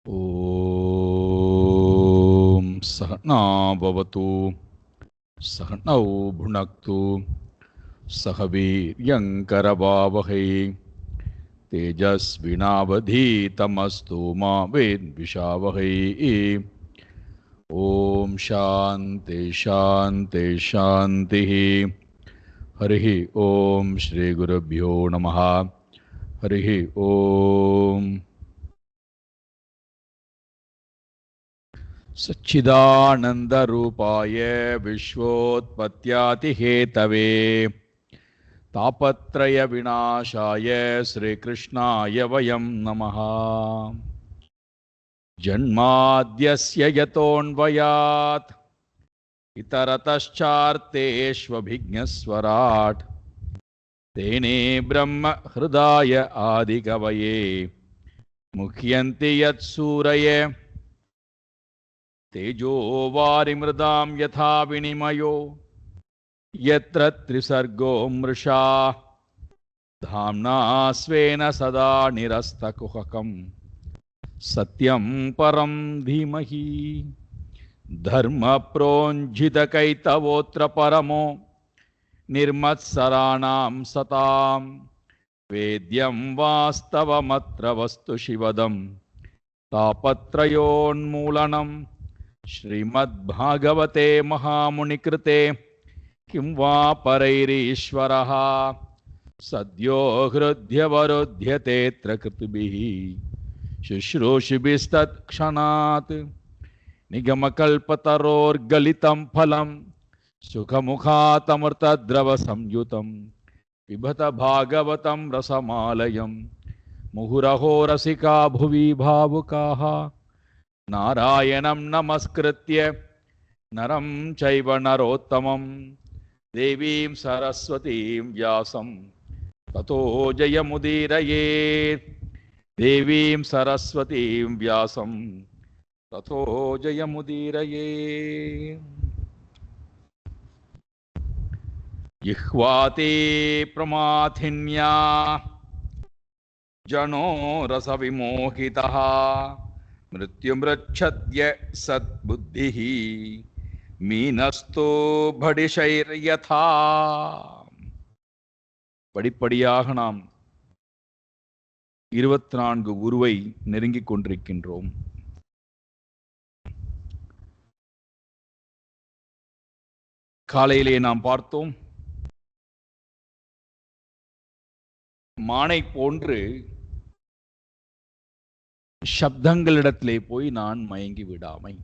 ॐ सहना भवतु सहनौ भुनक्तु सह वीर्यङ्करवावहै तेजस्विनावधीतमस्तु मा विद्विषावहै। ॐ शान्ति शान्ति शान्तिः। हरिः ॐ श्रीगुरुभ्यो नमः। हरिः ॐ। सच्चिदानन्दरूपाय विश्वोत्पत्त्यादिहेतवे तापत्रयविनाशाय श्रीकृष्णाय वयं नमः। जन्माद्यस्य यतोऽन्वयात् इतरतश्चार्तेष्वभिज्ञस्वराट् तेने ब्रह्म हृदाय आदिकवये मुह्यन्ति यत्सूरये तेजो वारिमृदां यथा विनिमयो यत्र त्रिसर्गो मृषा धाम्ना स्वेन सदा निरस्तकुहकं सत्यं परं धीमहि। धर्मप्रोज्झितकैतवोऽत्र परमो निर्मत्सराणां सतां वेद्यं वास्तवमत्र वस्तु शिवदं तापत्रयोन्मूलनं श्रीमद्भागवते महामुनिकृते किं वा परैरीश्वरः सद्यो हृद्यवरुध्यतेऽत्र कृतिभिः शुश्रूषिभिस्तत्क्षणात् निगमकल्पतरोर्गलितं फलं सुखमुखातमृतद्रवसंयुतं पिबत भागवतं रसमालयं मुहुरहो रसिका भुवि भावुकाः नारायणं नमस्कृत्य नरं चैव नरोत्तमं देवीं सरस्वतीं व्यासं ततो जयमुदीरयेत्। देवीं सरस्वतीं व्यासं ततो जयमुदीरयेत्। जिह्वाते प्रमाथिन्या जनो रसविमोहितः मृत्युमृच्छद्य सद्बुद्धिः மீனஸ்தோ படிஷைர்யதா. படிப்படியாக நாம் 24 உருவை நெருங்கிக் கொண்டிருக்கின்றோம். காலையிலே நாம் பார்த்தோம், மானை போன்று சப்தங்களிடத்திலே போய் நான் மயங்கி விடாமை.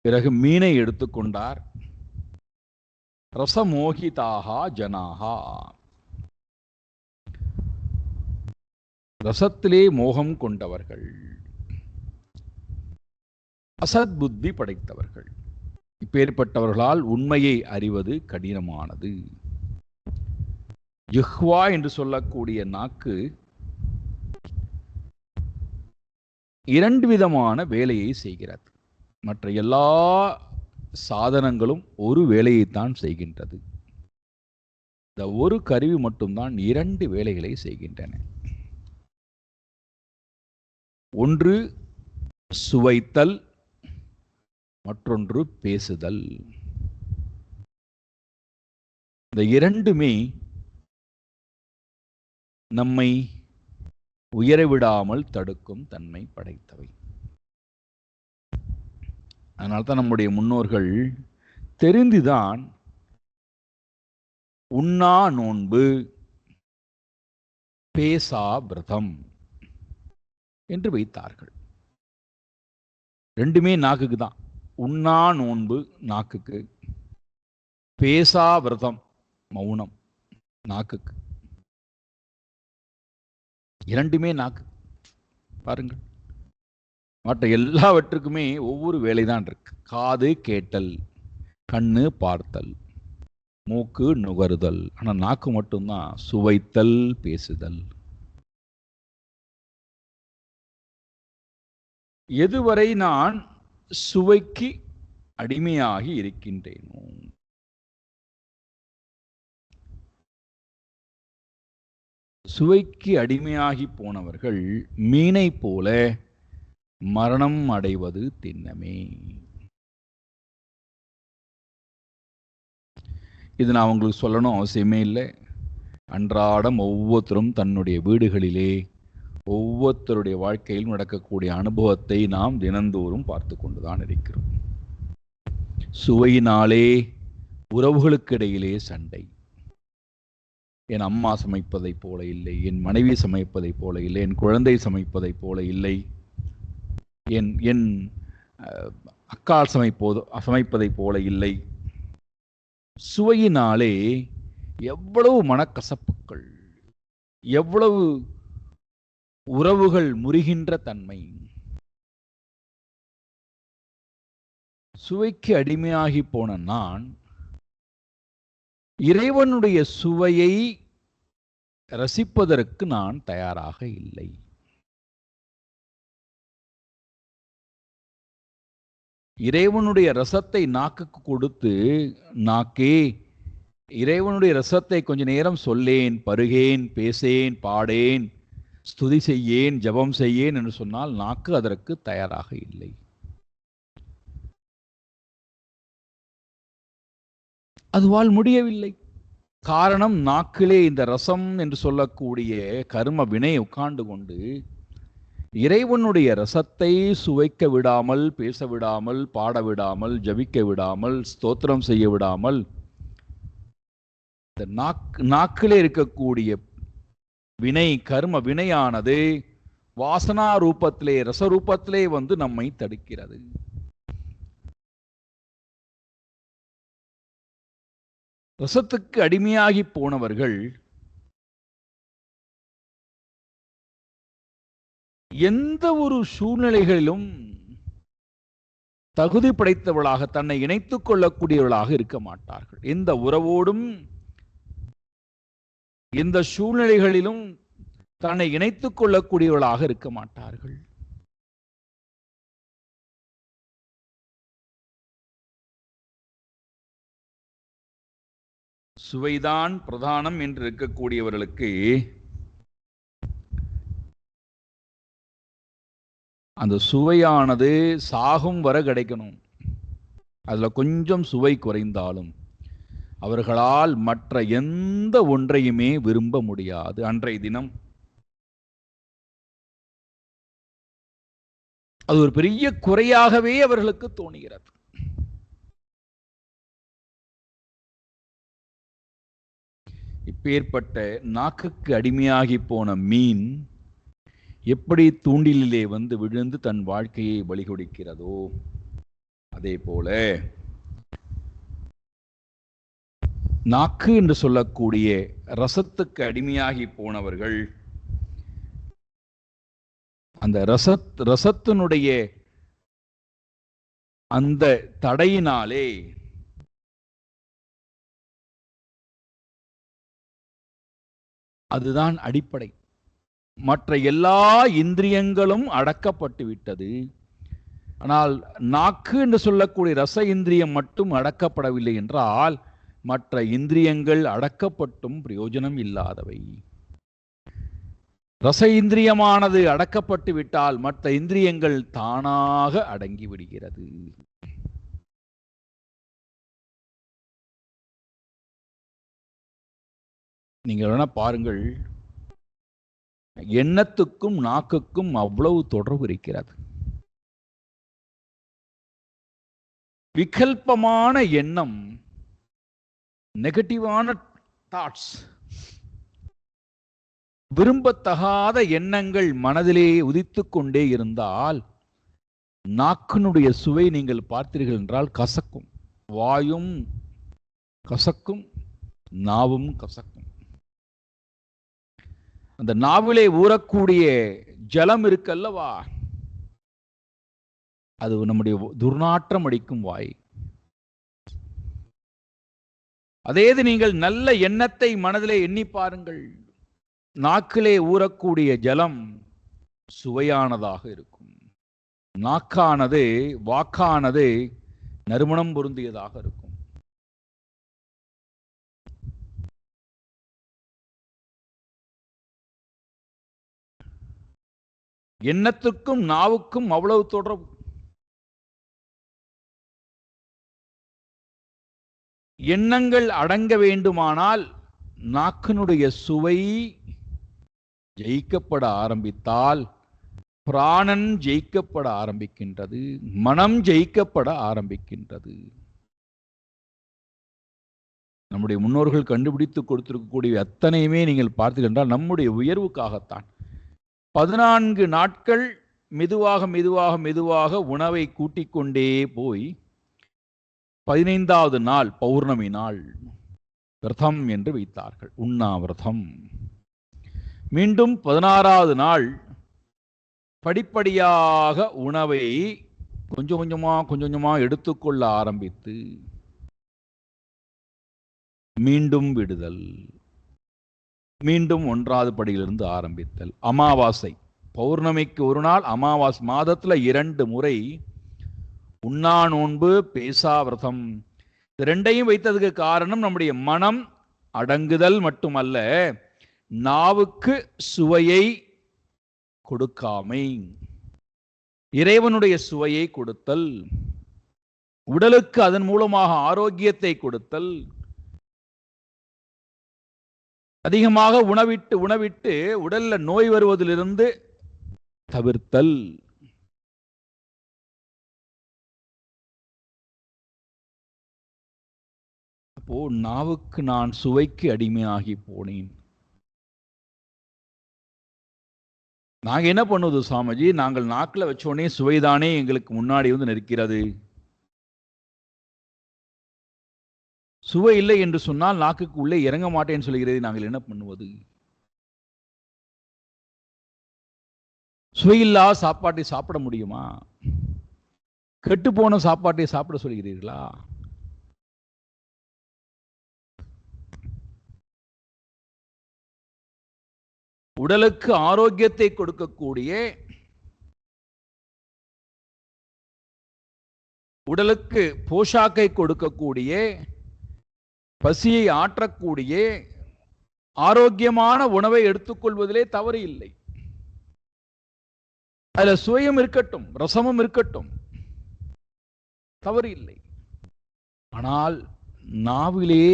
பிறகு மீனை எடுத்துக்கொண்டார். ரசமோகிதாகா ஜனாகா, ரசத்திலே மோகம் கொண்டவர்கள், அசத் புத்தி படைத்தவர்கள். இப்பேற்பட்டவர்களால் உண்மையை அறிவது கடினமானது. ஜிஹ்வா என்று சொல்லக்கூடிய நாக்கு 2 விதமான வேலையை செய்கிறது. மற்ற எல்லா சாதனங்களும் ஒரு வேலையைத்தான் செய்கின்றது. இந்த ஒரு கருவி மட்டும்தான் 2 வேலைகளை செய்கின்றன. ஒன்று சுவைத்தல், மற்றொன்று பேசுதல். இந்த 2மே நம்மை உயரவிடாமல் தடுக்கும் தன்மை படைத்தவை. அதனால்தான் நம்முடைய முன்னோர்கள் தெரிந்துதான் உண்ணா நோன்பு, பேசா விரதம் என்று வைத்தார்கள். 2மே நாக்குக்கு தான். உண்ணா நோன்பு நாக்குக்கு, பேசா விரதம் மௌனம் நாக்குக்கு. 2மே நாக்கு. பாருங்கள், மற்ற எல்லாவற்றுக்குமே ஒவ்வொரு வேலைதான் இருக்கு. காது கேட்டல், கண்ணு பார்த்தல், மூக்கு நுகருதல். ஆனால் நாக்கு மட்டும்தான் சுவைத்தல், பேசுதல். எதுவரை நான் சுவைக்கு அடிமையாகி இருக்கின்றேனோ, சுவைக்கு அடிமையாகி போனவர்கள் மீனை போல மரணம் அடைவது திண்ணமே. இது நான் உங்களுக்கு சொல்லணும் அவசியமே இல்லை. அன்றாடம் ஒவ்வொருத்தரும் தன்னுடைய வீடுகளிலே ஒவ்வொருத்தருடைய வாழ்க்கையில் நடக்கக்கூடிய அனுபவத்தை நாம் தினந்தோறும் பார்த்து கொண்டுதான் இருக்கிறோம். சுவையினாலே உறவுகளுக்கு இடையிலே சண்டை. என் அம்மா சமைப்பதைப் போல இல்லை, என் மனைவி சமைப்பதைப் போல இல்லை, என் குழந்தை சமைப்பதைப் போல இல்லை, என் அக்கா சமைப்பதைப் போல இல்லை. சுவையினாலே எவ்வளவு மனக்கசப்புகள், எவ்வளவு உறவுகள் முறிகின்ற தன்மை. சுவைக்கு அடிமையாகி போன நான் இறைவனுடைய சுவையை ரசிப்பதற்கு நான் தயாராக இல்லை. இறைவனுடைய ரசத்தை நாக்குக்கு கொடுத்து, நாக்கே இறைவனுடைய ரசத்தை கொஞ்ச நேரம் சொல்லேன், பருகேன், பேசேன், பாடேன், ஸ்துதி செய்யேன், ஜபம் செய்யேன் என்று சொன்னால் நாக்கு அதற்கு தயாராக இல்லை. அதுவால் முடியவில்லை. காரணம், நாக்கிலே இந்த ரசம் என்று சொல்லக்கூடிய கர்ம வினை உட்கார்ந்து கொண்டு இறைவனுடைய ரசத்தை சுவைக்க விடாமல், பேச விடாமல், பாட விடாமல், ஜபிக்க விடாமல், ஸ்தோத்திரம் செய்ய விடாமல், இந்த நாக்கிலே இருக்கக்கூடிய வினை, கர்ம வினையானது வாசனா ரூபத்திலே, ரசரூபத்திலே வந்து நம்மை தடுக்கிறது. ரசத்துக்கு அடிமையாகி போனவர்கள் எந்த ஒரு சூழ்நிலைகளிலும் தகுதி படைத்தவர்களாக, தன்னை இணைத்துக் கொள்ளக்கூடியவர்களாக இருக்க மாட்டார்கள். எந்த உறவோடும் எந்த சூழ்நிலைகளிலும் தன்னை இணைத்துக் கொள்ளக்கூடியவர்களாக இருக்க மாட்டார்கள். சுவைதான் பிரதானம் என்று இருக்கக்கூடியவர்களுக்கு அந்த சுவையானது சாகும் வர கிடைக்கணும். அதுல கொஞ்சம் சுவை குறைந்தாலும் அவர்களால் மற்ற எந்த ஒன்றையுமே விரும்ப முடியாது. அன்றைய தினம் அது ஒரு பெரிய குறையாகவே அவர்களுக்கு தோணுகிறது. இப்பேற்பட்ட நாக்குக்கு அடிமையாகி போன மீன் எப்படி தூண்டிலே வந்து விழுந்து தன் வாழ்க்கையை பலிகொடுக்கிறதோ, அதே போல நாக்கு என்று சொல்லக்கூடிய ரசத்துக்கு அடிமையாகி போனவர்கள் அந்த ரசத்தினுடைய அந்த தடையினாலே அதுதான் அடிப்படை. மற்ற எல்லா இந்திரியங்களும் அடக்கப்பட்டு விட்டது. ஆனால் நாக்கு என்று சொல்லக்கூடிய ரச இந்திரியம் மட்டும் அடக்கப்படவில்லை என்றால் மற்ற இந்திரியங்கள் அடக்கப்பட்டும் பிரயோஜனம் இல்லாதவை. ரச இந்திரியமானது அடக்கப்பட்டு விட்டால் மற்ற இந்திரியங்கள் தானாக அடங்கி விடுகிறது. நீங்கள் வேணா பாருங்கள், எண்ணத்துக்கும் நாக்குக்கும் அவ்வளவு தொடர்பு இருக்கிறது. விகல்பமான எண்ணம், நெகட்டிவான தாட்ஸ், விரும்பத்தகாத எண்ணங்கள் மனதிலே உதித்துக் கொண்டே இருந்தால் நாக்கினுடைய சுவை நீங்கள் பார்த்தீர்கள் என்றால் கசக்கும். வாயும் கசக்கும், நாவும் கசக்கும். அந்த நாவிலே ஊறக்கூடிய ஜலம் இருக்கல்லவா, அது நம்முடைய துர்நாற்றம் அடிக்கும் வாய். அதேது நீங்கள் நல்ல எண்ணத்தை மனதிலே எண்ணி பாருங்கள், நாக்கிலே ஊறக்கூடிய ஜலம் சுவையானதாக இருக்கும். நாக்கானது, வாக்கானது நறுமணம் பொருந்தியதாக இருக்கும். எண்ணத்துக்கும் நாவுக்கும் அவ்வளவு தொடர்பு. எண்ணங்கள் அடங்க வேண்டுமானால் நாக்கினுடைய சுவை ஜெயிக்கப்பட ஆரம்பித்தால் பிராணன் ஜெயிக்கப்பட ஆரம்பிக்கின்றது, மனம் ஜெயிக்கப்பட ஆரம்பிக்கின்றது. நம்முடைய முன்னோர்கள் கண்டுபிடித்து கொடுத்திருக்கக்கூடிய அத்தனையுமே நீங்கள் பார்த்தீர்கள் நம்முடைய உயர்வுக்காகத்தான். 14 நாட்கள் மெதுவாக மெதுவாக மெதுவாக உணவை கூட்டிக் கொண்டே போய் 15வது நாள் பௌர்ணமி நாள் விரதம் என்று வைத்தார்கள், உண்ணாவிரதம். மீண்டும் 16வது நாள் படிப்படியாக உணவை கொஞ்சம் கொஞ்சமா எடுத்துக்கொள்ள ஆரம்பித்து மீண்டும் விடுதல், மீண்டும் 1வது படியிலிருந்து ஆரம்பித்தல். அமாவாசை, பௌர்ணமிக்கு ஒரு நாள், அமாவாசை மாதத்துல 2 முறை உண்ணா நோன்பு, பேசா விரதம். இது 2ஐயும் வைத்ததுக்கு காரணம் நம்முடைய மனம் அடங்குதல் மட்டுமல்ல, நாவுக்கு சுவையை கொடுக்காமை, இறைவனுடைய சுவையை கொடுத்தல், உடலுக்கு அதன் மூலமாக ஆரோக்கியத்தை கொடுத்தல், அதிகமாக உணவிட்டு உடல்ல நோய் வருவதிலிருந்து தவிர்த்தல். அப்போ நாவுக்கு நான் சுவைக்கு அடிமையாகி போனேன். நாங்க என்ன பண்ணுவது சாமிஜி, நாங்கள் நாக்கில் வச்சோடனே சுவைதானே எங்களுக்கு முன்னாடி வந்து நிற்கிறது. சுவை இல்லை என்று சொன்னால் நாக்குக்கு உள்ளே இறங்க மாட்டேன்னு சொல்கிறது. நாங்கள் என்ன பண்ணுவது? சுவையில்லா சாப்பாட்டை சாப்பிட முடியுமா? கெட்டு போன சாப்பாட்டை சாப்பிட சொல்கிறீர்களா? உடலுக்கு ஆரோக்கியத்தை கொடுக்கக்கூடிய, உடலுக்கு போஷாக்கை கொடுக்கக்கூடிய, பசியை ஆற்றக்கூடிய ஆரோக்கியமான உணவை எடுத்துக்கொள்வதிலே தவறு இல்லை. அதுல சுவையும் இருக்கட்டும், ரசமும் இருக்கட்டும், தவறு இல்லை. ஆனால் நாவிலே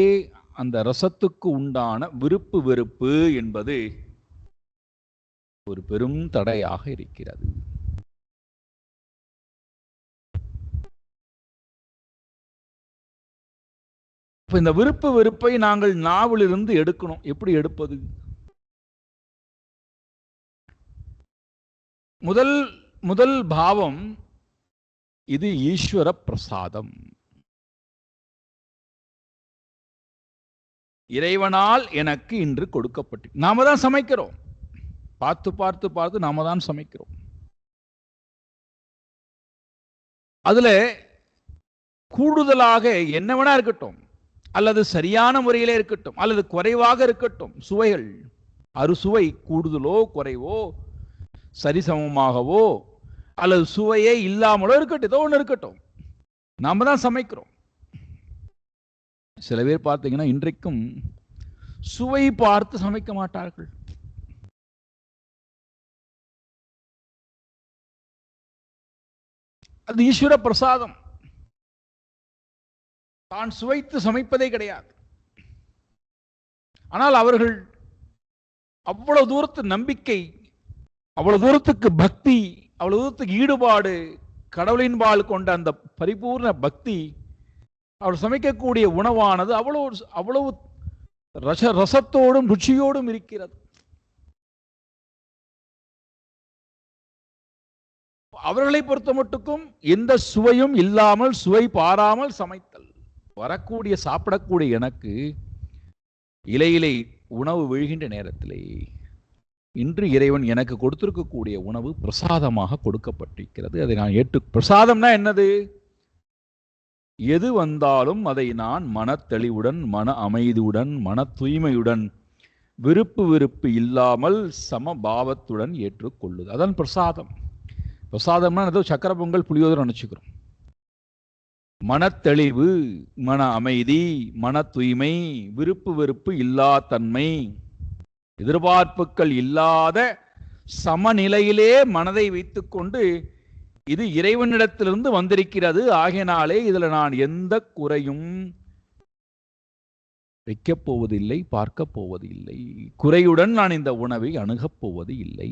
அந்த ரசத்துக்கு உண்டான விருப்பு வெறுப்பு என்பது ஒரு பெரும் தடையாக இருக்கிறது. இப்ப இந்த விருப்பு வெறுப்பை நாங்கள் நாவிலிருந்து எடுக்கணும். எப்படி எடுப்பது? முதல் பாவம், இது ஈஸ்வர பிரசாதம். இறைவனால் எனக்கு இன்று கொடுக்கப்பட்டு, நாம தான் சமைக்கிறோம். பார்த்து பார்த்து பார்த்து நாம தான் சமைக்கிறோம். அதுல கூடுதலாக என்ன வேணா இருக்கட்டும், அல்லது சரியான முறையிலே இருக்கட்டும், அல்லது குறைவாக இருக்கட்டும், சுவைகள் அறுசுவை கூடுதலோ குறைவோ, சரிசமமாகவோ, அல்லது சுவையே இல்லாமலோ இருக்கட்டும், ஏதோ ஒன்று இருக்கட்டும், நாம தான் சமைக்கிறோம். சில பேர் பார்த்தீங்கன்னா இன்றைக்கும் சுவை பார்த்து சமைக்க மாட்டார்கள். அது ஈஸ்வர பிரசாதம். தான் சுவைத்து சமைப்பதே கிடையாது. ஆனால் அவர்கள் அவ்வளவு தூரத்து நம்பிக்கை, அவ்வளவு தூரத்துக்கு பக்தி, அவ்வளவு தூரத்துக்கு ஈடுபாடு, கடவுளின்பால் கொண்ட அந்த பரிபூர்ண பக்தி, அவர் சமைக்கக்கூடிய உணவானது அவ்வளவு ரசத்தோடும் ருச்சியோடும் இருக்கிறது. அவர்களை பொறுத்த மட்டுக்கும் எந்த சுவையும் இல்லாமல், சுவை பாராமல் சமைத்தல். வரக்கூடிய சாப்பிடக்கூடிய எனக்கு இலையிலே உணவு விழுகின்ற நேரத்திலே இன்று இறைவன் எனக்கு கொடுத்திருக்கக்கூடிய உணவு பிரசாதமாக கொடுக்கப்பட்டிருக்கிறது. அதை நான் பிரசாதம்னா என்னது? எது வந்தாலும் அதை நான் மனத்தெளிவுடன், மன அமைதியுடன், மன தூய்மையுடன், விருப்பு இல்லாமல் சமபாவத்துடன் ஏற்றுக்கொள்ளுது. அதான் பிரசாதம். பிரசாதம்னா ஏதோ சக்கரை பொங்கல் புளியோதரை நினைச்சுக்கிறோம். மனத்தெளிவு, மன அமைதி, மன தூய்மை, விருப்பு இல்லா தன்மை, எதிர்பார்ப்புகள் இல்லாத சமநிலையிலே மனதை வைத்துக்கொண்டு இது இறைவனிடத்திலிருந்து வந்திருக்கிறது, ஆகையினாலே இதுல நான் எந்த குறையும் வைக்கப் போவதில்லை, பார்க்கப் போவதில்லை, குறையுடன் நான் இந்த உணவை அணுகப் போவது இல்லை.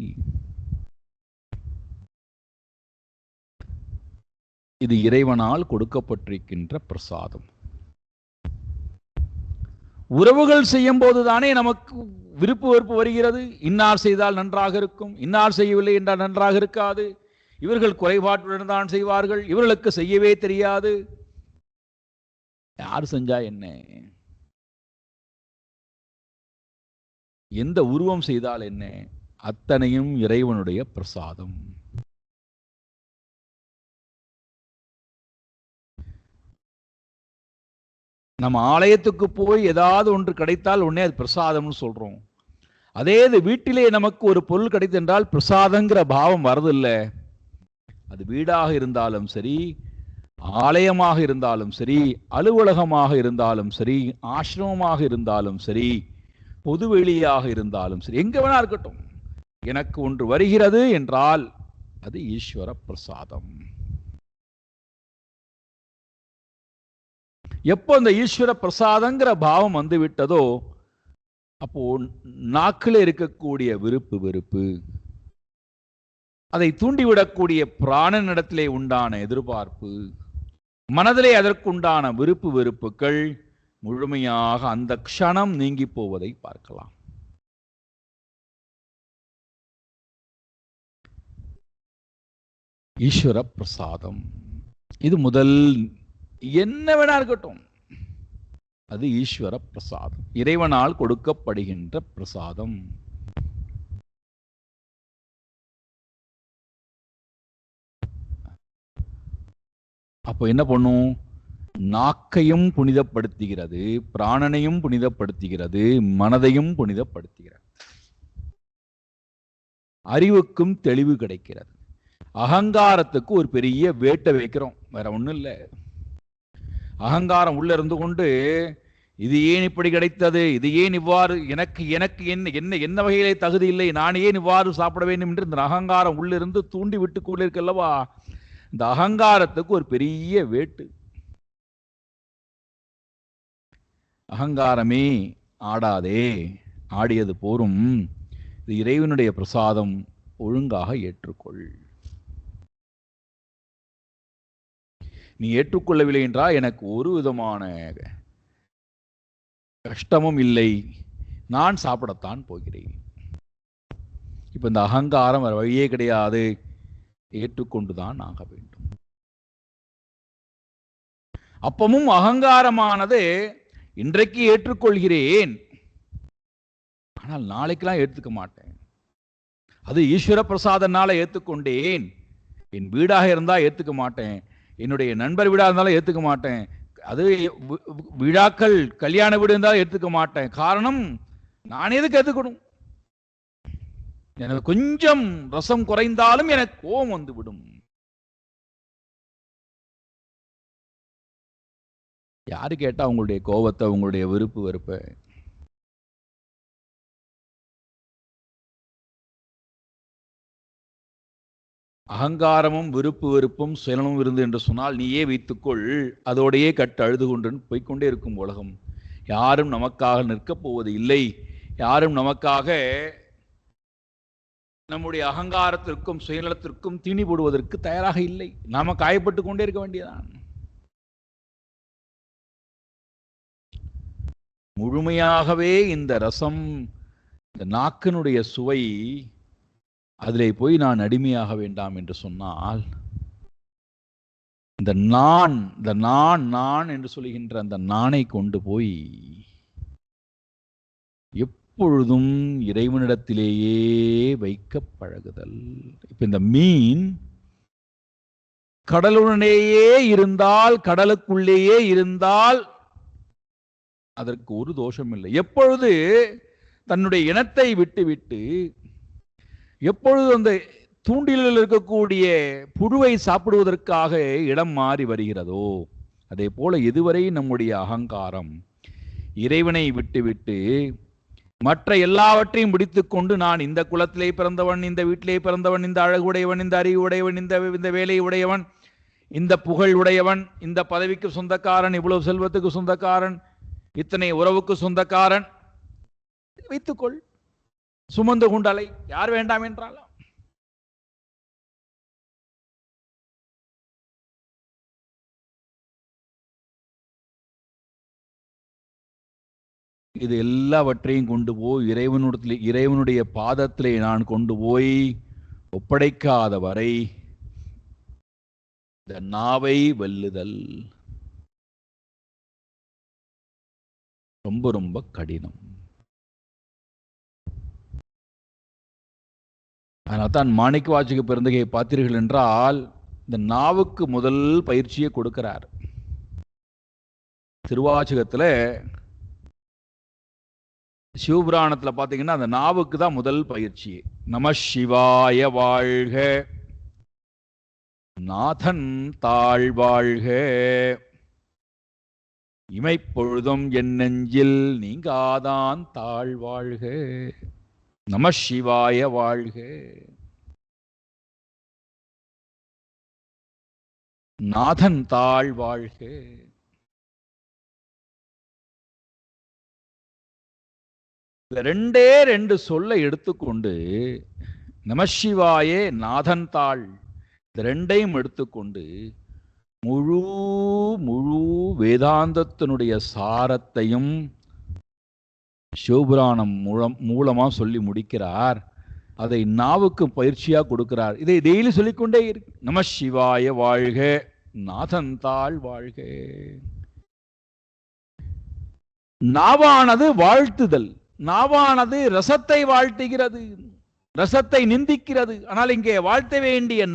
இது இறைவனால் கொடுக்கப்பட்டிருக்கின்ற பிரசாதம். உறவுகள் செய்யும் போதுதானே நமக்கு விருப்பு வெறுப்பு வருகிறது. இன்னார் செய்தால் நன்றாக இருக்கும், இன்னார் செய்யவில்லை என்றால் நன்றாக இருக்காது, இவர்கள் குறைபாட்டுடன் தான் செய்வார்கள், இவர்களுக்கு செய்யவே தெரியாது. யார் செஞ்சா என்ன, எந்த உருவம் செய்தால் என்ன, அத்தனையும் இறைவனுடைய பிரசாதம். நம்ம ஆலயத்துக்கு போய் ஏதாவது ஒன்று கிடைத்தால் உடனே அது பிரசாதம்னு சொல்றோம். அதே இது வீட்டிலே நமக்கு ஒரு பொருள் கிடைத்தென்றால் பிரசாதங்கிற பாவம் வரதில்லை. அது வீடாக இருந்தாலும் சரி, ஆலயமாக இருந்தாலும் சரி, அலுவலகமாக இருந்தாலும் சரி, ஆசிரமமாக இருந்தாலும் சரி, பொதுவெளியாக இருந்தாலும் சரி, எங்க வேணா இருக்கட்டும், எனக்கு ஒன்று வருகிறது என்றால் அது ஈஸ்வர பிரசாதம். எப்போ அந்த ஈஸ்வர பிரசாதங்கிற பாவம் வந்து விட்டதோ அப்போ நாக்கில் இருக்கக்கூடிய விருப்பு வெறுப்பு, அதை தூண்டிவிடக்கூடிய பிராணனிடத்திலே உண்டான எதிர்பார்ப்பு, மனதிலே அதற்குண்டான விருப்பு வெறுப்புகள் முழுமையாக அந்த க்ஷணம் நீங்கி போவதை பார்க்கலாம். ஈஸ்வர பிரசாதம் இது முதல். என்ன வேணா இருக்கட்டும், அது ஈஸ்வர பிரசாதம், இறைவனால் கொடுக்கப்படுகின்ற பிரசாதம். அப்போ என்ன பண்ணும், நாக்கையும் புனிதப்படுத்துகிறது, பிராணனையும் புனிதப்படுத்துகிறது, மனதையும் புனிதப்படுத்துகிறது, அறிவுக்கும் தெளிவு கிடைக்கிறது. அகங்காரத்துக்கு ஒரு பெரிய வேட்டை வைக்கிறோம், வேற ஒண்ணும் இல்லை. அகங்காரம் உள்ள இருந்து கொண்டு இது ஏன் இப்படி கிடைத்தது, இது ஏன் இவ்வாறு, எனக்கு எனக்கு என்ன என்ன என்ன வகையிலே தகுதி இல்லை, நான் ஏன் இவ்வாறு சாப்பிட வேண்டும் என்று இந்த அகங்காரம் உள்ளிருந்து தூண்டி விட்டு கொண்டிருக்கல்லவா. இந்த அகங்காரத்துக்கு ஒரு பெரிய வேட்டு. அகங்காரமே ஆடாதே, ஆடியது போரும், இது இறைவனுடைய பிரசாதம், ஒழுங்காக ஏற்றுக்கொள். நீ ஏற்றுக்கொள்ளவில்லை என்றால் எனக்கு ஒரு விதமான கஷ்டமும் இல்லை, நான் சாப்பிடத்தான் போகிறேன். இப்ப இந்த அகங்காரம் வேற வழியே கிடையாது, ஏற்றுக்கொண்டுதான் ஆக வேண்டும். அப்பமும் அகங்காரமானது இன்றைக்கு ஏற்றுக்கொள்கிறேன், ஆனால் நாளைக்கெல்லாம் ஏற்றுக்க மாட்டேன். அது ஈஸ்வர பிரசாதனால ஏற்றுக்கொண்டேன், என் வீடாக இருந்தா ஏற்றுக்க மாட்டேன், என்னுடைய நண்பர் வீடாக இருந்தாலும் ஏற்றுக்க மாட்டேன், அது விழாக்கள் கல்யாண வீடு இருந்தாலும் ஏற்றுக்க மாட்டேன். காரணம், நான் எதுக்கு ஏற்றுக்கணும், எனக்கு கொஞ்சம் ரசம் குறைந்தாலும் எனக்கு கோபம் வந்து விடும். யாரு கேட்டா உங்களுடைய கோபத்தை, உங்களுடைய விருப்பு வெறுப்பை? அகங்காரமும் விருப்பு வெறுப்பும் சுயநலமும் இருந்து என்று சொன்னால் நீயே வைத்துக்கொள், அதோடையே கட்டு அழுது கொண்டு போய்கொண்டே இருக்கும் உலகம். யாரும் நமக்காக நிற்கப் போவது இல்லை, யாரும் நமக்காக நம்முடைய அகங்காரத்திற்கும் சுயநலத்திற்கும் தீனி போடுவதற்கு தயாராக இல்லை. நாம காயப்பட்டு கொண்டே இருக்க வேண்டியதான். முழுமையாகவே இந்த ரசம், இந்த நாக்கினுடைய சுவை, அதிலே போய் நான் அடிமையாக வேண்டாம் என்று சொன்னால், இந்த நான் என்று சொல்லுகின்ற அந்த நானை கொண்டு போய் எப்பொழுதும் இறைவனிடத்திலேயே வைக்க பழகுதல். இப்ப இந்த மீன் கடலுடனேயே இருந்தால், கடலுக்குள்ளேயே இருந்தால் அதற்கு ஒரு தோஷம் இல்லை. எப்பொழுது தன்னுடைய இனத்தை விட்டு எப்பொழுது அந்த தூண்டிலில் இருக்கக்கூடிய புழுவை சாப்பிடுவதற்காக இடம் மாறி வருகிறதோ, அதே போல இதுவரை நம்முடைய அகங்காரம் இறைவனை விட்டு மற்ற எல்லாவற்றையும் முடித்துக்கொண்டு நான் இந்த குலத்திலே பிறந்தவன், இந்த வீட்டிலே பிறந்தவன், இந்த அழகுடையவன், இந்த அறிவுடையவன், இந்த வேலை உடையவன், இந்த புகழ் உடையவன், இந்த பதவிக்கு சொந்தக்காரன், இவ்வளவு செல்வத்துக்கு சொந்தக்காரன், இத்தனை உறவுக்கு சொந்தக்காரன், வைத்துக்கொள், சுமந்து கொண்டலை, யார் வேண்டாம் என்றாலும். இது எல்லாவற்றையும் கொண்டு போய் இறைவனுடைய பாதத்திலே நான் கொண்டு போய் ஒப்படைக்காத வரை இந்த நாவை வெல்லுதல் ரொம்ப ரொம்ப கடினம். அதனால்தான் மாணிக்க வாசக பெருந்தகையை பார்த்தீர்கள் என்றால் இந்த நாவுக்கு முதல் பயிற்சியை கொடுக்கிறார். திருவாசகத்தில் சிவபுராணத்தில் பார்த்தீங்கன்னா அந்த நாவுக்கு தான் முதல் பயிற்சி. நம சிவாய வாழ்க, நாதன் தாழ்வாழ்க, இமைப்பொழுதும் என் நெஞ்சில் நீங்காதான் தாழ்வாழ்க, நம சிவாய வாழ்க, நாதன் தாழ்வாழ்க. ரெண்டே ரெண்டு சொல்லை எடுத்துக்கொண்டு நமசிவாயே நாதன் தாள் இந்த ரெண்டையும் எடுத்துக்கொண்டு முழு முழு வேதாந்தத்தினுடைய சாரத்தையும் சிவபுராணம் மூலமா சொல்லி முடிக்கிறார். அதை நாவுக்கு பயிற்சியா கொடுக்கிறார். இதை டெய்லி சொல்லிக்கொண்டே இருக்கு. நமசிவாய வாழ்க, நாதன் தாள் வாழ்க. நாவானது வாழ்த்துதல், நாவானது ரசத்தை வாழ்த்துகிறது, ரசத்தை நிந்திக்கிறது. ஆனால் இங்கே வாழ்த்த வேண்டிய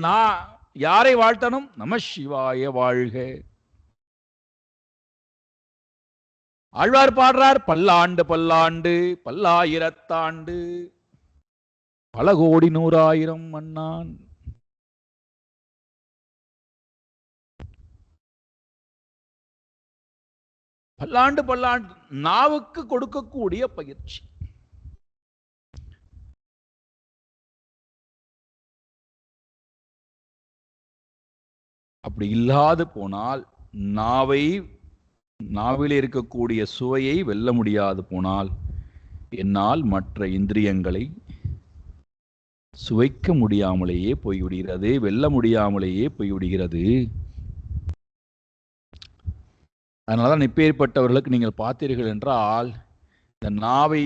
யாரை வாழ்த்தணும்? நம சிவாய வாழ்க. ஆழ்வார் பாடுறார், பல்லாண்டு பல்லாண்டு பல்லாயிரத்தாண்டு பல கோடி நூறாயிரம் மன்னான். பல்லாண்டு பல்லாண்டு நாவுக்கு கொடுக்கக்கூடிய பயிற்சி. அப்படி இல்லாது போனால், நாவில் இருக்கக்கூடிய சுவையை வெல்ல முடியாது போனால், என்னால் மற்ற இந்திரியங்களை சுவைக்க முடியாமலேயே போய்விடுகிறது, வெல்ல முடியாமலேயே போய்விடுகிறது. அதனால்தான் இப்பேற்பட்டவர்களுக்கு நீங்கள் பார்த்தீர்கள் என்றால், இந்த நாவை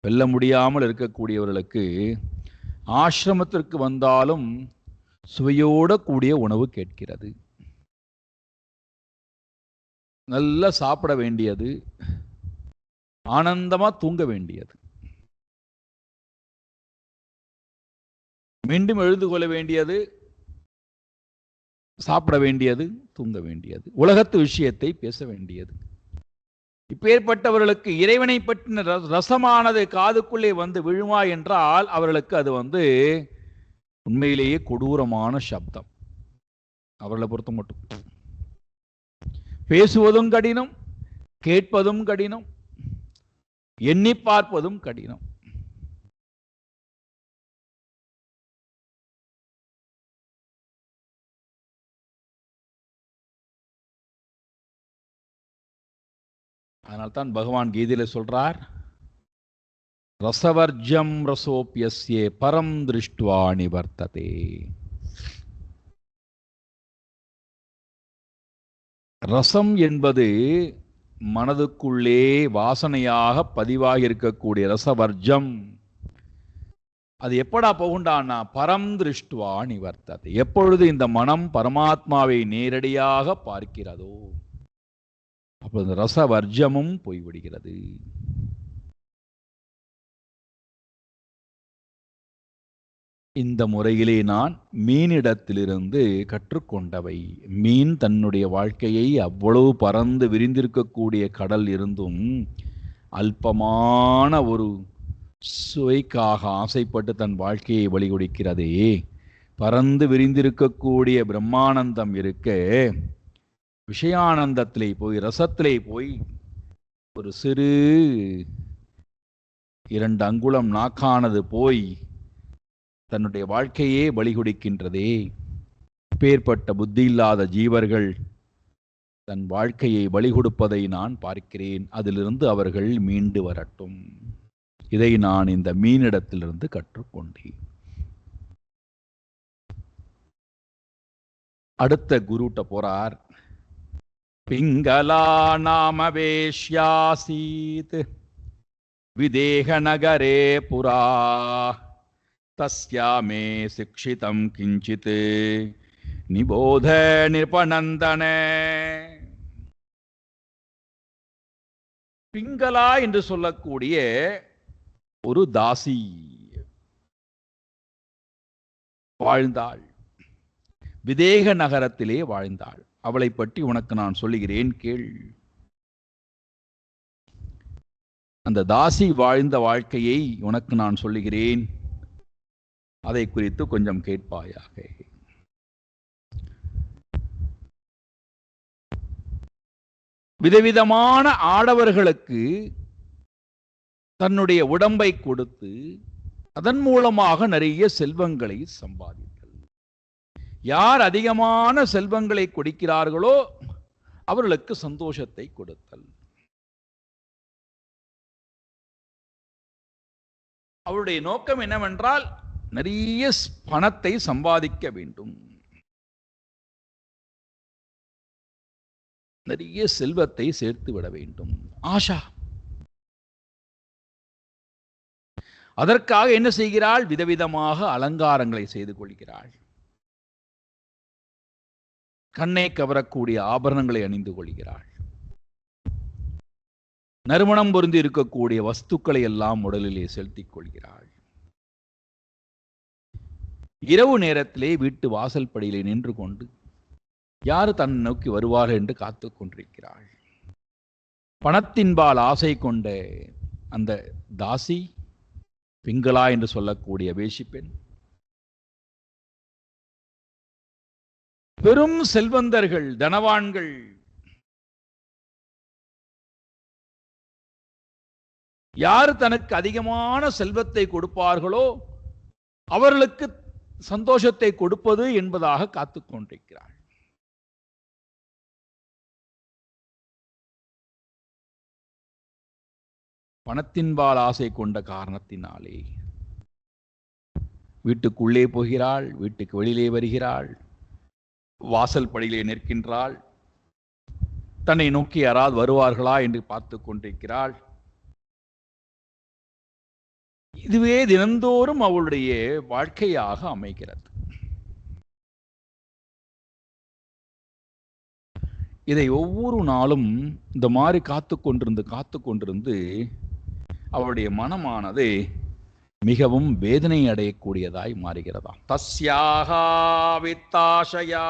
வெல்ல முடியாமல் இருக்கக்கூடியவர்களுக்கு ஆசிரமத்திற்கு வந்தாலும் சுவையோட கூடிய உணவு கேட்கிறது. நல்லா சாப்பிட வேண்டியது, ஆனந்தமா தூங்க வேண்டியது, மீண்டும் எழுந்து கொள்ள வேண்டியது, சாப்பிட வேண்டியது, தூங்க வேண்டியது, உலகத்து விஷயத்தை பேச வேண்டியது. இப்பேற்பட்டவர்களுக்கு இறைவனை பற்றின ரசமானது காதுக்குள்ளே வந்து விழுமா என்றால் அவர்களுக்கு அது உண்மையிலேயே கொடூரமான சப்தம். அவர்களை பொறுத்த மட்டும் பேசுவதும் கடினம், கேட்பதும் கடினம், எண்ணி பார்ப்பதும் கடினம். அதனால்தான் பகவான் கீதையில சொல்றார், ரசவர்ஜம் ரசோப்யஸ்யே பரம் திருஷ்டுவா நிவர்த்ததே. ரசம் என்பது மனதுக்குள்ளே வாசனையாக பதிவாகி இருக்கக்கூடிய ரசவர்ஜம். அது எப்படா போகுண்டான்னா பரம் திருஷ்டுவா நிவர்த்ததே. எப்பொழுது இந்த மனம் பரமாத்மாவை நேரடியாக பார்க்கிறதோ அப்பொழுது ரசவர்ஜமும் போய்விடுகிறது. இந்த முறையிலே நான் மீனிடத்திலிருந்து கற்றுக்கொண்டவை. மீன் தன்னுடைய வாழ்க்கையை அவ்வளவு பறந்து விரிந்திருக்கக்கூடிய கடல் இருந்தும் அல்பமான ஒரு சுவைக்காக ஆசைப்பட்டு தன் வாழ்க்கையை பலி கொடுக்கிறதே. பறந்து விரிந்திருக்கக்கூடிய பிரம்மானந்தம் இருக்க விஷயானந்தத்திலே போய், ரசத்திலே போய் ஒரு சிறு 2 அங்குலம் நாக்கானது போய் தன்னுடைய வாழ்க்கையே பலி கொடுக்கின்றதே. பேர்பட்ட புத்தியில்லாத ஜீவர்கள் தன் வாழ்க்கையை பலி கொடுப்பதை நான் பார்க்கிறேன். அதிலிருந்து அவர்கள் மீண்டு வரட்டும். இதை நான் இந்த மீனிடத்திலிருந்து கற்றுக்கொண்டேன். அடுத்த குருட்ட போறார். பிங்களா நாமவேஷ்யாசீத் விதேக நகரே புரா தஸ்யாமே சிக்ஷிதம் கிஞ்சித் நிபோத நிர்பநந்தனே. பிங்களா என்று சொல்லக்கூடிய ஒரு தாசி வாழ்ந்தாள். விதேக நகரத்திலே வாழ்ந்தாள். அவளை பற்றி உனக்கு நான் சொல்லுகிறேன், கேள். அந்த தாசி வாழ்ந்த வாழ்க்கையை உனக்கு நான் சொல்லுகிறேன். அதை குறித்து கொஞ்சம் கேட்பாயாக. விதவிதமான ஆடவர்களுக்கு தன்னுடைய உடம்பை கொடுத்து அதன் மூலமாக நிறைய செல்வங்களை சம்பாதித்தல். யார் அதிகமான செல்வங்களை கொடுக்கிறார்களோ அவர்களுக்கு சந்தோஷத்தை கொடுத்தல். அவருடைய நோக்கம் என்னவென்றால் நிறைய பணத்தை சம்பாதிக்க வேண்டும், நிறைய செல்வத்தை சேர்த்து விட வேண்டும். ஆஷா. அதற்காக என்ன செய்கிறாள்? விதவிதமாக அலங்காரங்களை செய்து கொள்கிறாள். கண்ணை கவரக்கூடிய ஆபரணங்களை அணிந்து கொள்கிறாள். நறுமணம் பொருந்தி இருக்கக்கூடிய வஸ்துக்களை எல்லாம் உடலிலே செலுத்திக் கொள்கிறாள். இரவு நேரத்திலே வீட்டு வாசல் படியிலே நின்று கொண்டு யாரு தன்னை நோக்கி வருவார்கள் என்று காத்து கொண்டிருக்கிறாள். பணத்தின்பால் ஆசை கொண்ட அந்த தாசி, பிங்களா என்று சொல்லக்கூடிய வேசி பெண், பெரும் செல்வந்தர்கள், தனவான்கள் யார் தனக்கு அதிகமான செல்வத்தை கொடுப்பார்களோ அவர்களுக்கு சந்தோஷத்தை கொடுப்பது என்பதாக காத்துக் கொண்டிருக்கிறாள். பணத்தின்பால் ஆசை கொண்ட காரணத்தினாலே வீட்டுக்குள்ளே போகிறாள், வீட்டுக்கு வெளியிலே வருகிறாள், வாசல் படியிலே நிற்கின்றாள். தன்னை நோக்கி யாராவது வருவார்களா என்று பார்த்து கொண்டிருக்கிறாள். இதுவே தினந்தோறும் அவளுடைய வாழ்க்கையாக அமைகிறது. இதை ஒவ்வொரு நாளும் இந்த மாதிரி காத்து கொண்டிருந்து அவளுடைய மனமானது மிகவும் வேதனை அடையக்கூடியதாய் மாறுகிறதாம். தஸ்யாஹா வித்தாஷயா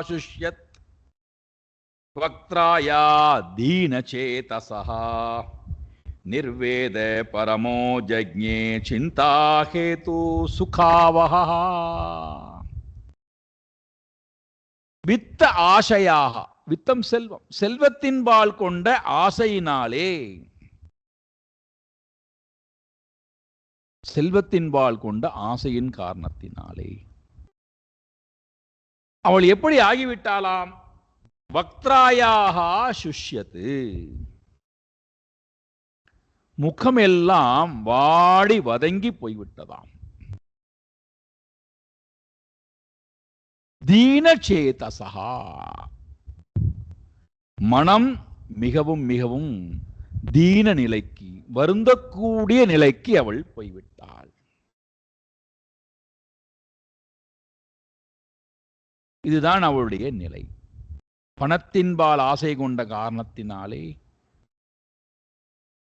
சுஷ்யத் வக்த்ராயா தீனசேதசஹா நிர்வேத பரமோ ஜக்ஞே சிந்தா ஹேது சுகாவஹா. வித்த ஆசையாக, வித்தம் செல்வம், செல்வத்தின்பால் கொண்ட ஆசையினாலே, செல்வத்தின்பால் கொண்ட ஆசையின் காரணத்தினாலே அவள் எப்படி ஆகிவிட்டாளாம்? வக்த்ராயாக சுஷ்யத்து, முகமெல்லாம் வாடி வதங்கி போய்விட்டதாம். தீனசேதசா, மனம் மிகவும் மிகவும் தீன நிலைக்கு, வருந்தக்கூடிய நிலைக்கு அவள் போய்விட்டாள். இதுதான் அவளுடைய நிலை. பணத்தின்பால் ஆசை கொண்ட காரணத்தினாலே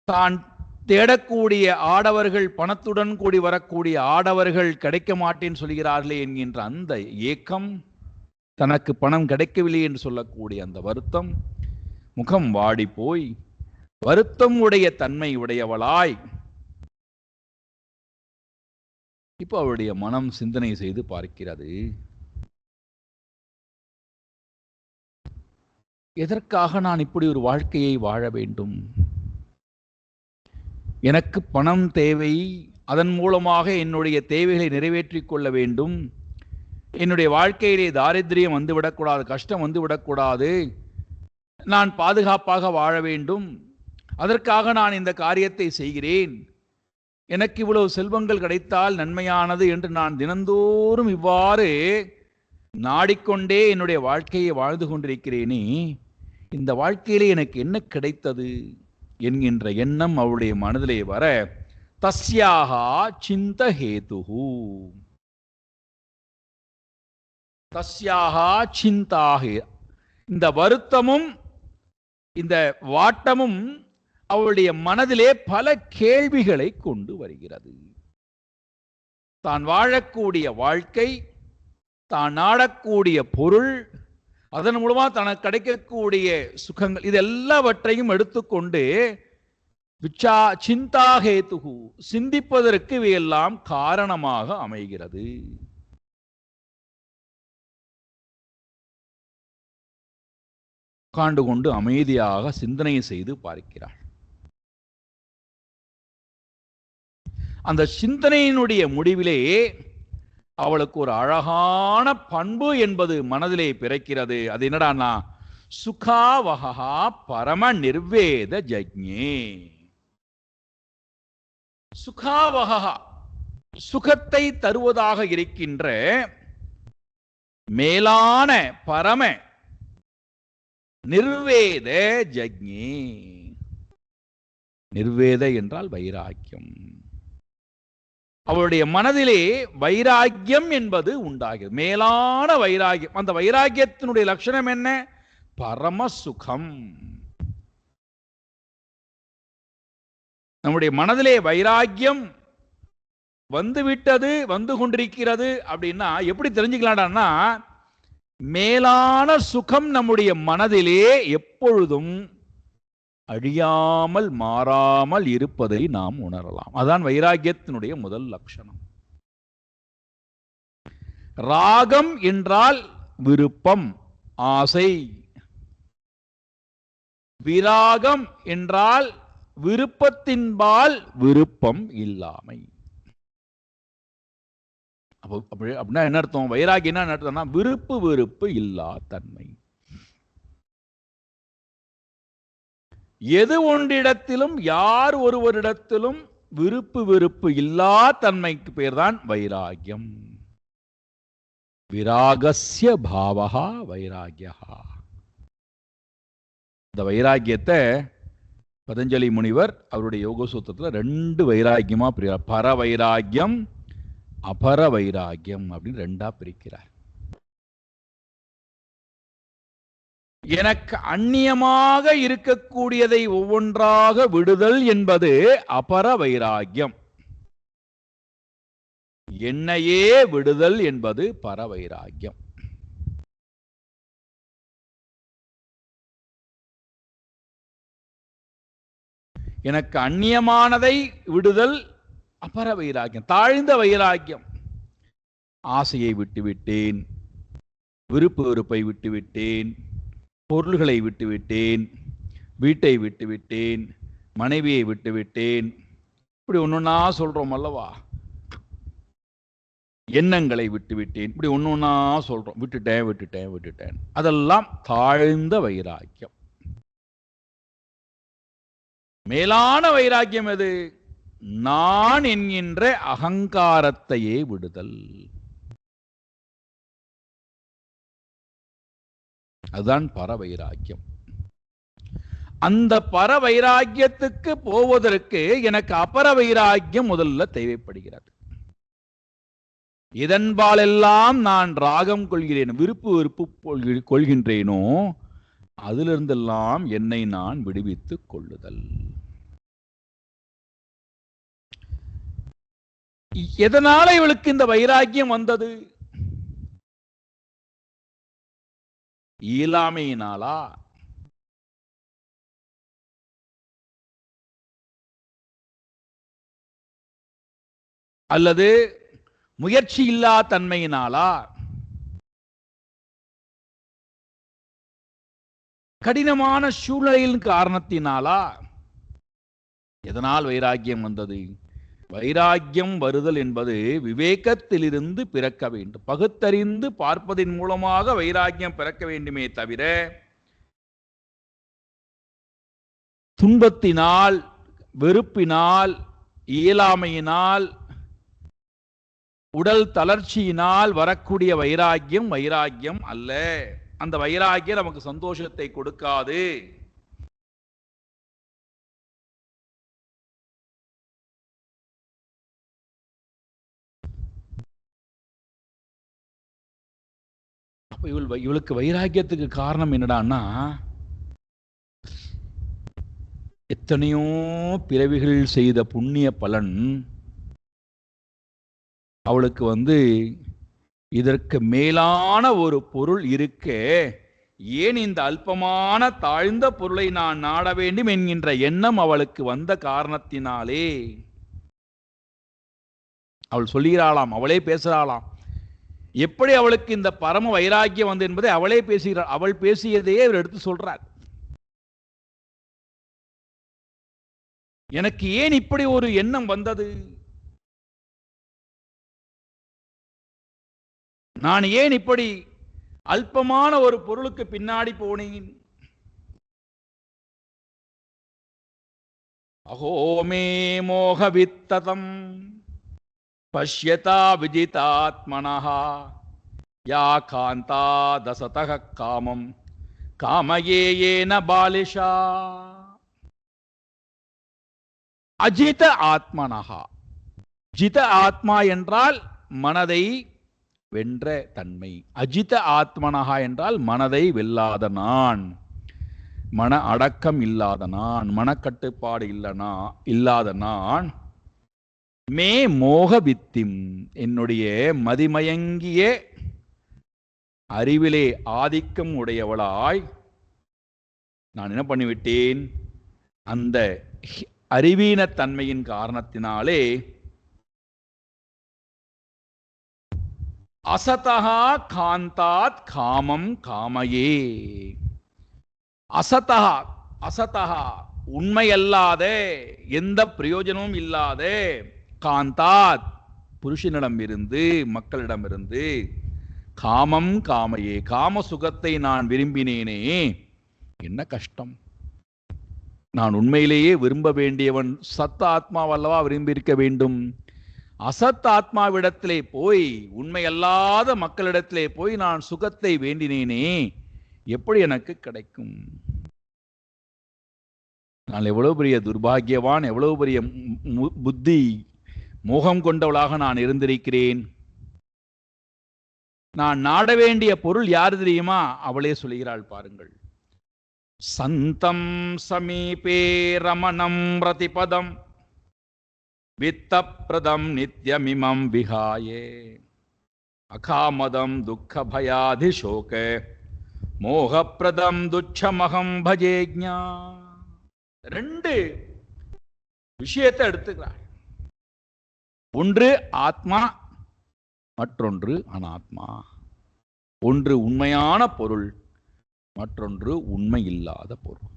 தான் தேடக்கூடிய ஆடவர்கள், பணத்துடன் கூடி வரக்கூடிய ஆடவர்கள் கிடைக்க மாட்டேன்னு சொல்கிறார்களே என்கின்ற அந்த ஏக்கம், தனக்கு பணம் கிடைக்கவில்லை என்று சொல்லக்கூடிய அந்த வருத்தம், முகம் வாடி போய் வருத்தம் உடைய தன்மை உடையவளாய் இப்போ அவளுடைய மனம் சிந்தனை செய்து பார்க்கிறது. எதற்காக நான் இப்படி ஒரு வாழ்க்கையை வாழ வேண்டும்? எனக்கு பணம் தேவை, அதன் மூலமாக என்னுடைய தேவைகளை நிறைவேற்றிக் கொள்ள வேண்டும், என்னுடைய வாழ்க்கையிலே தாரித்திரியம் வந்துவிடக்கூடாது, கஷ்டம் வந்துவிடக்கூடாது, நான் பாதுகாப்பாக வாழ வேண்டும், அதற்காக நான் இந்த காரியத்தை செய்கிறேன், எனக்கு இவ்வளவு செல்வங்கள் கிடைத்தால் நன்மையானது என்று நான் தினந்தோறும் இவ்வாறு நாடிக்கொண்டே என்னுடைய வாழ்க்கையை வாழ்ந்து கொண்டிருக்கிறேனே, இந்த வாழ்க்கையிலே எனக்கு என்ன கிடைத்தது என்கின்ற எண்ணம் அவருடைய மனதிலே வர, தஸ்யாஹா சிந்தஹேதுஹு, தஸ்யாஹா சிந்தாஹே, இந்த வருத்தமும் இந்த வாட்டமும் அவளுடைய மனதிலே பல கேள்விகளை கொண்டு வருகிறது. தான் வாழக்கூடிய வாழ்க்கை, தான் நாடக்கூடிய பொருள், அதன் மூலமா தனக்கு கிடைக்கக்கூடிய சுகங்கள், இது எல்லாவற்றையும் எடுத்துக்கொண்டு விச்சா சிந்தாஹேதுஹு, சிந்திப்பதற்கு இவையெல்லாம் காரணமாக அமைகிறது. உட்கார்ந்து கொண்டு அமைதியாக சிந்தனை செய்து பார்க்கிறாள். அந்த சிந்தனையினுடைய முடிவிலே அவளுக்கு ஒரு அழகான பண்பு என்பது மனதிலே பிறக்கிறது. அது என்னடான்னா, சுகாவஹா பரம நிர்வேத ஜக்ஞே. சுகாவஹா, சுகத்தை தருவதாக இருக்கின்ற மேலான பரம நிர்வேத ஜக்ஞே. நிர்வேத என்றால் வைராக்கியம். அவளுடைய மனதிலே வைராக்கியம் என்பது உண்டாகிறது, மேலான வைராக்கியம். அந்த வைராக்கியத்தினுடைய லட்சணம் என்ன? பரம சுகம். நம்முடைய மனதிலே வைராக்கியம் வந்துவிட்டது, வந்து கொண்டிருக்கிறது அப்படின்னா எப்படி தெரிஞ்சுக்கலாம்னா, மேலான சுகம் நம்முடைய மனதிலே எப்பொழுதும் அழியாமல் மாறாமல் இருப்பதை நாம் உணரலாம். அதான் வைராக்கியத்தினுடைய முதல் லட்சணம். ராகம் என்றால் விருப்பம், ஆசை. விராகம் என்றால் விருப்பத்தின்பால் விருப்பம் இல்லாமை. அப்படின்னா என்ன அர்த்தம்? வைராகியம் என்ன அர்த்தம்னா விருப்பு வெறுப்பு இல்லா தன்மை. எது ஒன்றிடத்திலும் யார் ஒருவரிடத்திலும் விருப்பு வெறுப்பு இல்லா தன்மைக்கு பேர் தான் வைராகியம். விராகஸ்ய பாவஹா வைராகியா. இந்த வைராகியத்தை பதஞ்சலி முனிவர் அவருடைய யோக சூத்திரத்தில் 2 வைராகியமா பிரிக்கிறார். பர வைராகியம், அபர வைராகியம் அப்படின்னு 2ஆ பிரிக்கிறார். எனக்கு அந்நியமாக இருக்கக்கூடியதை ஒவ்வொன்றாக விடுதல் என்பது அபர வைராகியம். என்னையே விடுதல் என்பது பர வைராகியம். எனக்கு அந்நியமானதை விடுதல் அபர வைராகியம், தாழ்ந்த வைராகியம். ஆசையை விட்டுவிட்டேன், விருப்பு வெறுப்பை விட்டுவிட்டேன், பொருள்களை விட்டுவிட்டேன், வீட்டை விட்டுவிட்டேன், மனைவியை விட்டுவிட்டேன், இப்படி ஒன்னொன்னா சொல்றோம் அல்லவா. எண்ணங்களை விட்டுவிட்டேன், இப்படி ஒன்னொன்னா சொல்றோம். விட்டுட்டேன் விட்டுட்டேன் விட்டுட்டேன். அதெல்லாம் தாழ்ந்த வைராக்கியம். மேலான வைராக்கியம் எது? நான் என்கின்ற அகங்காரத்தையே விடுதல். அதுதான் பரவைராக்கியம். அந்த பரவைராக்கியத்துக்கு போவதற்கு எனக்கு அபர வைராக்கியம் முதல்ல தேவைப்படுகிறது. இதன்பாலெல்லாம் நான் ராகம் கொள்கிறேன், விருப்பு வெறுப்பு கொள்கின்றேனோ அதிலிருந்தெல்லாம் என்னை நான் விடுவித்துக் கொள்ளுதல். எதனால இவளுக்கு இந்த வைராக்கியம் வந்தது? இயலாமையினாலா? அல்லது முயற்சி இல்லா தன்மையினாலா? கடினமான சூழ்நிலையின் காரணத்தினாலா? எதனால் வைராக்கியம் வந்தது? வைராக்கியம் வருதல் என்பது விவேகத்திலிருந்து பிறக்க வேண்டும். பகுத்தறிந்து பார்ப்பதின் மூலமாக வைராக்கியம் பிறக்க வேண்டுமே தவிர துன்பத்தினால், வெறுப்பினால், இயலாமையினால், உடல் தளர்ச்சியினால் வரக்கூடிய வைராக்கியம் வைராக்கியம் அல்ல. அந்த வைராக்கியம் நமக்கு சந்தோஷத்தை கொடுக்காது. அப்ப இவளுக்கு வைராக்கியத்துக்கு காரணம் என்னடான்னா, எத்தனையோ பிறவிகள் செய்த புண்ணிய பலன் அவளுக்கு இதற்கு மேலான ஒரு பொருள் இருக்க, ஏன் இந்த அல்பமான தாழ்ந்த பொருளை நான் நாட வேண்டும் என்கின்ற எண்ணம் அவளுக்கு வந்த காரணத்தினாலே அவள் சொல்லுகிறாளாம், அவளே பேசுகிறாளாம். எப்படி அவளுக்கு இந்த பரம வைராக்கியம் வந்து என்பதை அவளே பேசுகிறாள். அவள் பேசியதையே அவர் எடுத்து சொல்றார். எனக்கு ஏன் இப்படி ஒரு எண்ணம் வந்தது? நான் ஏன் இப்படி அல்பமான ஒரு பொருளுக்கு பின்னாடி போனேன்? அஹோமே மோகவித்ததம் பஷ்யதா விஜிதாத்மனஹ யா காந்தா தசதஹ காமம் காமயேயேன பாலிஷா அஜித ஆத்மனஹா. ஜித ஆத்மா என்றால் மனதை வென்ற தன்மை. அஜித ஆத்மனஹா என்றால் மனதை வெல்லாத நான், மன அடக்கம் இல்லாத நான், மனக்கட்டுப்பாடு இல்லாத நான். மே மோக வித்திம், என்னுடைய மதிமயங்கிய அறிவிலே ஆதிக்கம் உடையவளாய் நான் என்ன பண்ணிவிட்டேன்? அந்த அறிவீன தன்மையின் காரணத்தினாலே அசதஹா காந்தாத் காமம் காமயே. அசதஹா, அசதஹா உண்மையல்லாத, எந்த பிரயோஜனமும் இல்லாத, காந்தாத் புருஷனிடம் இருந்து, மக்களிடமிருந்து, காமம் காமையே காம சுகத்தை நான் விரும்பினேனே, என்ன கஷ்டம். நான் உண்மையிலேயே விரும்ப வேண்டியவன் சத் ஆத்மாவல்லவா விரும்பியிருக்க வேண்டும். அசத் ஆத்மாவிடத்திலே போய், உண்மையல்லாத மக்களிடத்திலே போய் நான் சுகத்தை வேண்டினேனே, எப்படி எனக்கு கிடைக்கும்? நான் எவ்வளவு பெரிய துர்பாகியவான், எவ்வளவு பெரிய புத்தி மோகம் கொண்டவளாக நான் இருந்திருக்கிறேன். நான் நாட வேண்டிய பொருள் யாரு தெரியுமா? அவளே சொல்கிறாள் பாருங்கள். சந்தம் சமீபே ரமணம் பிரதிபதம் வித்தப்ரதம் நித்யமிமம் விஹாயே அகாமதம் துக்க பயாதிசோக மோகப்பிரதம் துச்சமகம் பஜேஜ்ஞா. ரெண்டு விஷயத்தை எடுத்துக்கிறார். ஒன்று ஆத்மா, மற்றொன்று அனாத்மா. ஒன்று உண்மையான பொருள், மற்றொன்று உண்மை இல்லாத பொருள்.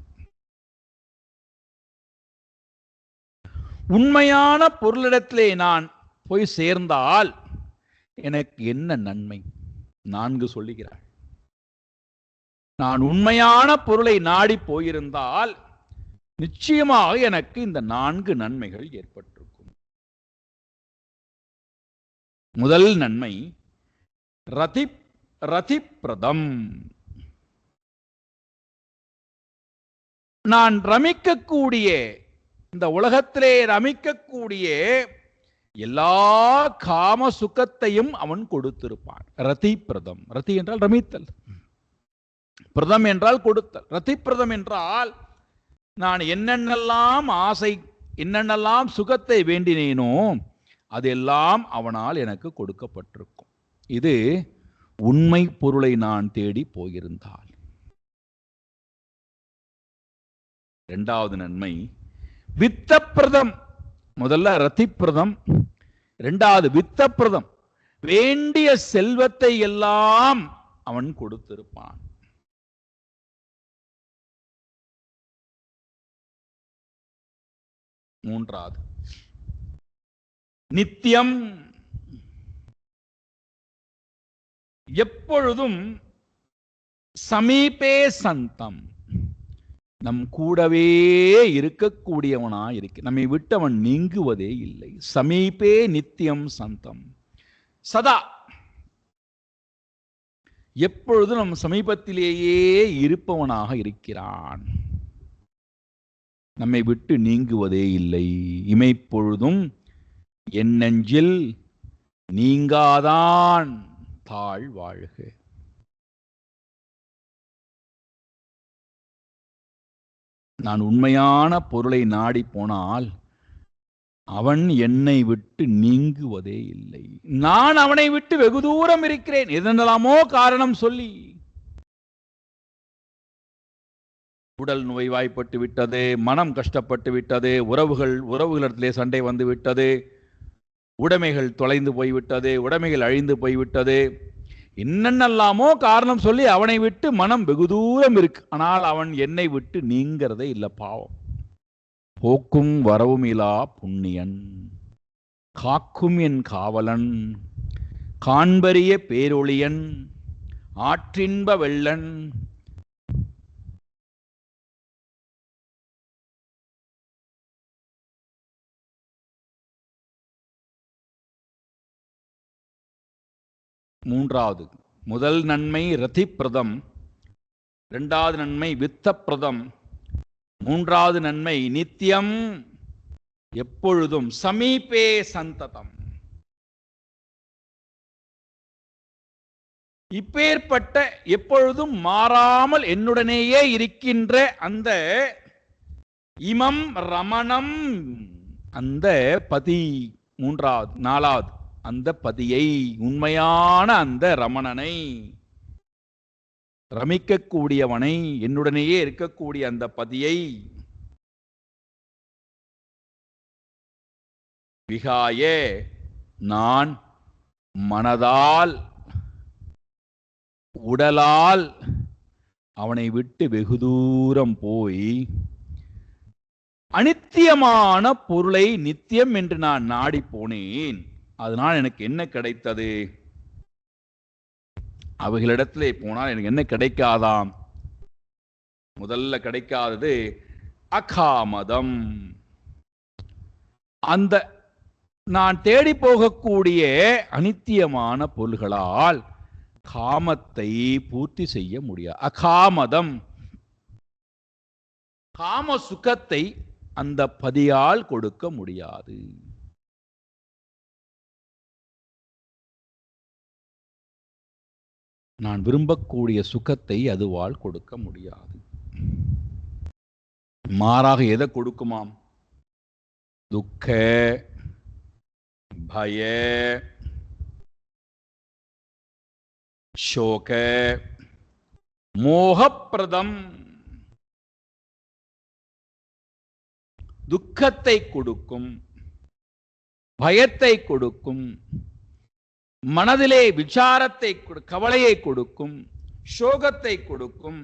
உண்மையான பொருளிடத்திலே நான் போய் சேர்ந்தால் எனக்கு என்ன நன்மை? 4 சொல்லுகிறார். நான் உண்மையான பொருளை நாடி போயிருந்தால் நிச்சயமாக எனக்கு இந்த 4 நன்மைகள் ஏற்பட்டிருக்கும். முதல் நன்மை ரதிப்பிரதம். நான் ரமிக்கக்கூடிய, இந்த உலகத்திலே ரமிக்கக்கூடிய எல்லா காம சுகத்தையும் அவன் கொடுத்திருப்பான். ரதிப்பிரதம். ரதி என்றால் ரமித்தல், பிரதம் என்றால் கொடுத்தல். ரதிப்பிரதம் என்றால் நான் என்னென்னலாம் ஆசை, என்னென்னலாம் சுகத்தை வேண்டினேனோ அதெல்லாம் அவனால் எனக்கு கொடுக்கப்பட்டிருக்கும். இது உண்மை பொருளை நான் தேடி போயிருந்தால். இரண்டாவது நன்மை வித்தப்பிரதம். முதல்ல ரதிப்பிரதம், இரண்டாவது வித்தப்பிரதம். வேண்டிய செல்வத்தை எல்லாம் அவன் கொடுத்திருப்பான். மூன்றாவது நித்தியம், எப்பொழுதும் சமீபே சந்தம், நம் கூடவே இருக்கக்கூடியவனா இருக்கு, நம்மை விட்டு அவன் நீங்குவதே இல்லை. சமீபே நித்தியம் சந்தம், சதா எப்பொழுதும் நம் சமீபத்திலேயே இருப்பவனாக இருக்கிறான், நம்மை விட்டு நீங்குவதே இல்லை. இமைப்பொழுதும் என் நெஞ்சில் நீங்காதான் தாழ் வாழ்க. நான் உண்மையான பொருளை நாடி போனால் அவன் என்னை விட்டு நீங்குவதே இல்லை. நான் அவனை விட்டு வெகு தூரம் இருக்கிறேன், எதெல்லாமோ காரணம் சொல்லி. உடல் நோய்வாய்ப்பட்டு விட்டது, மனம் கஷ்டப்பட்டு விட்டது, உறவுகளிடத்திலே சண்டை வந்து விட்டது, உடைமைகள் தொலைந்து போய்விட்டது, உடைமைகள் அழிந்து போய்விட்டது, என்னென்னலாமோ காரணம் சொல்லி அவனை விட்டு மனம் வெகு தூரம் இருக்கு. ஆனால் அவன் என்னை விட்டு நீங்கிறதே இல்லை. பாவம். போக்கும் வரவும் இலா புண்ணியன், காக்கும் என் காவலன், காண்பரிய பேரொளியன், ஆற்றின்ப வெள்ளன், மூன்றாவது முதல் நன்மை ரதிப்பிரதம், இரண்டாவது நன்மை வித்தப்பிரதம், மூன்றாவது நன்மை நித்தியம், எப்பொழுதும் சமீபே சந்ததம். இப்பேற்பட்ட எப்பொழுதும் மாறாமல் என்னுடனேயே இருக்கின்ற அந்த இமம் ரமணம், அந்த பதி, மூன்றாவது நாலாவது அந்த பதியை, உண்மையான அந்த ரமணனை, ரமிக்கக்கூடியவனை, என்னுடனேயே இருக்கக்கூடிய அந்த பதியை விகாய நான் மனதால் உடலால் அவனை விட்டு வெகு தூரம் போய் அனித்தியமான பொருளை நித்தியம் என்று நான் நாடி போனேன். அதனால் எனக்கு என்ன கிடைத்தது? அவைகளிடத்திலே போனால் எனக்கு என்ன கிடைக்காதாம்? முதல்ல கிடைக்காதது அகாமதம். அந்த நான் தேடி போகக்கூடிய அனித்தியமான பொருள்களால் காமத்தை பூர்த்தி செய்ய முடியாது. அகாமதம், காம சுகத்தை அந்த பதியால் கொடுக்க முடியாது. நான் விரும்பக்கூடிய சுகத்தை அதுவால் கொடுக்க முடியாது. மாறாக எதை கொடுக்குமாம்? துக்க, பய, சோக, மோகப்பிரதம். துக்கத்தை கொடுக்கும், பயத்தை கொடுக்கும், மனதிலே விசாரத்தை, கவலையை கொடுக்கும், சோகத்தை கொடுக்கும்,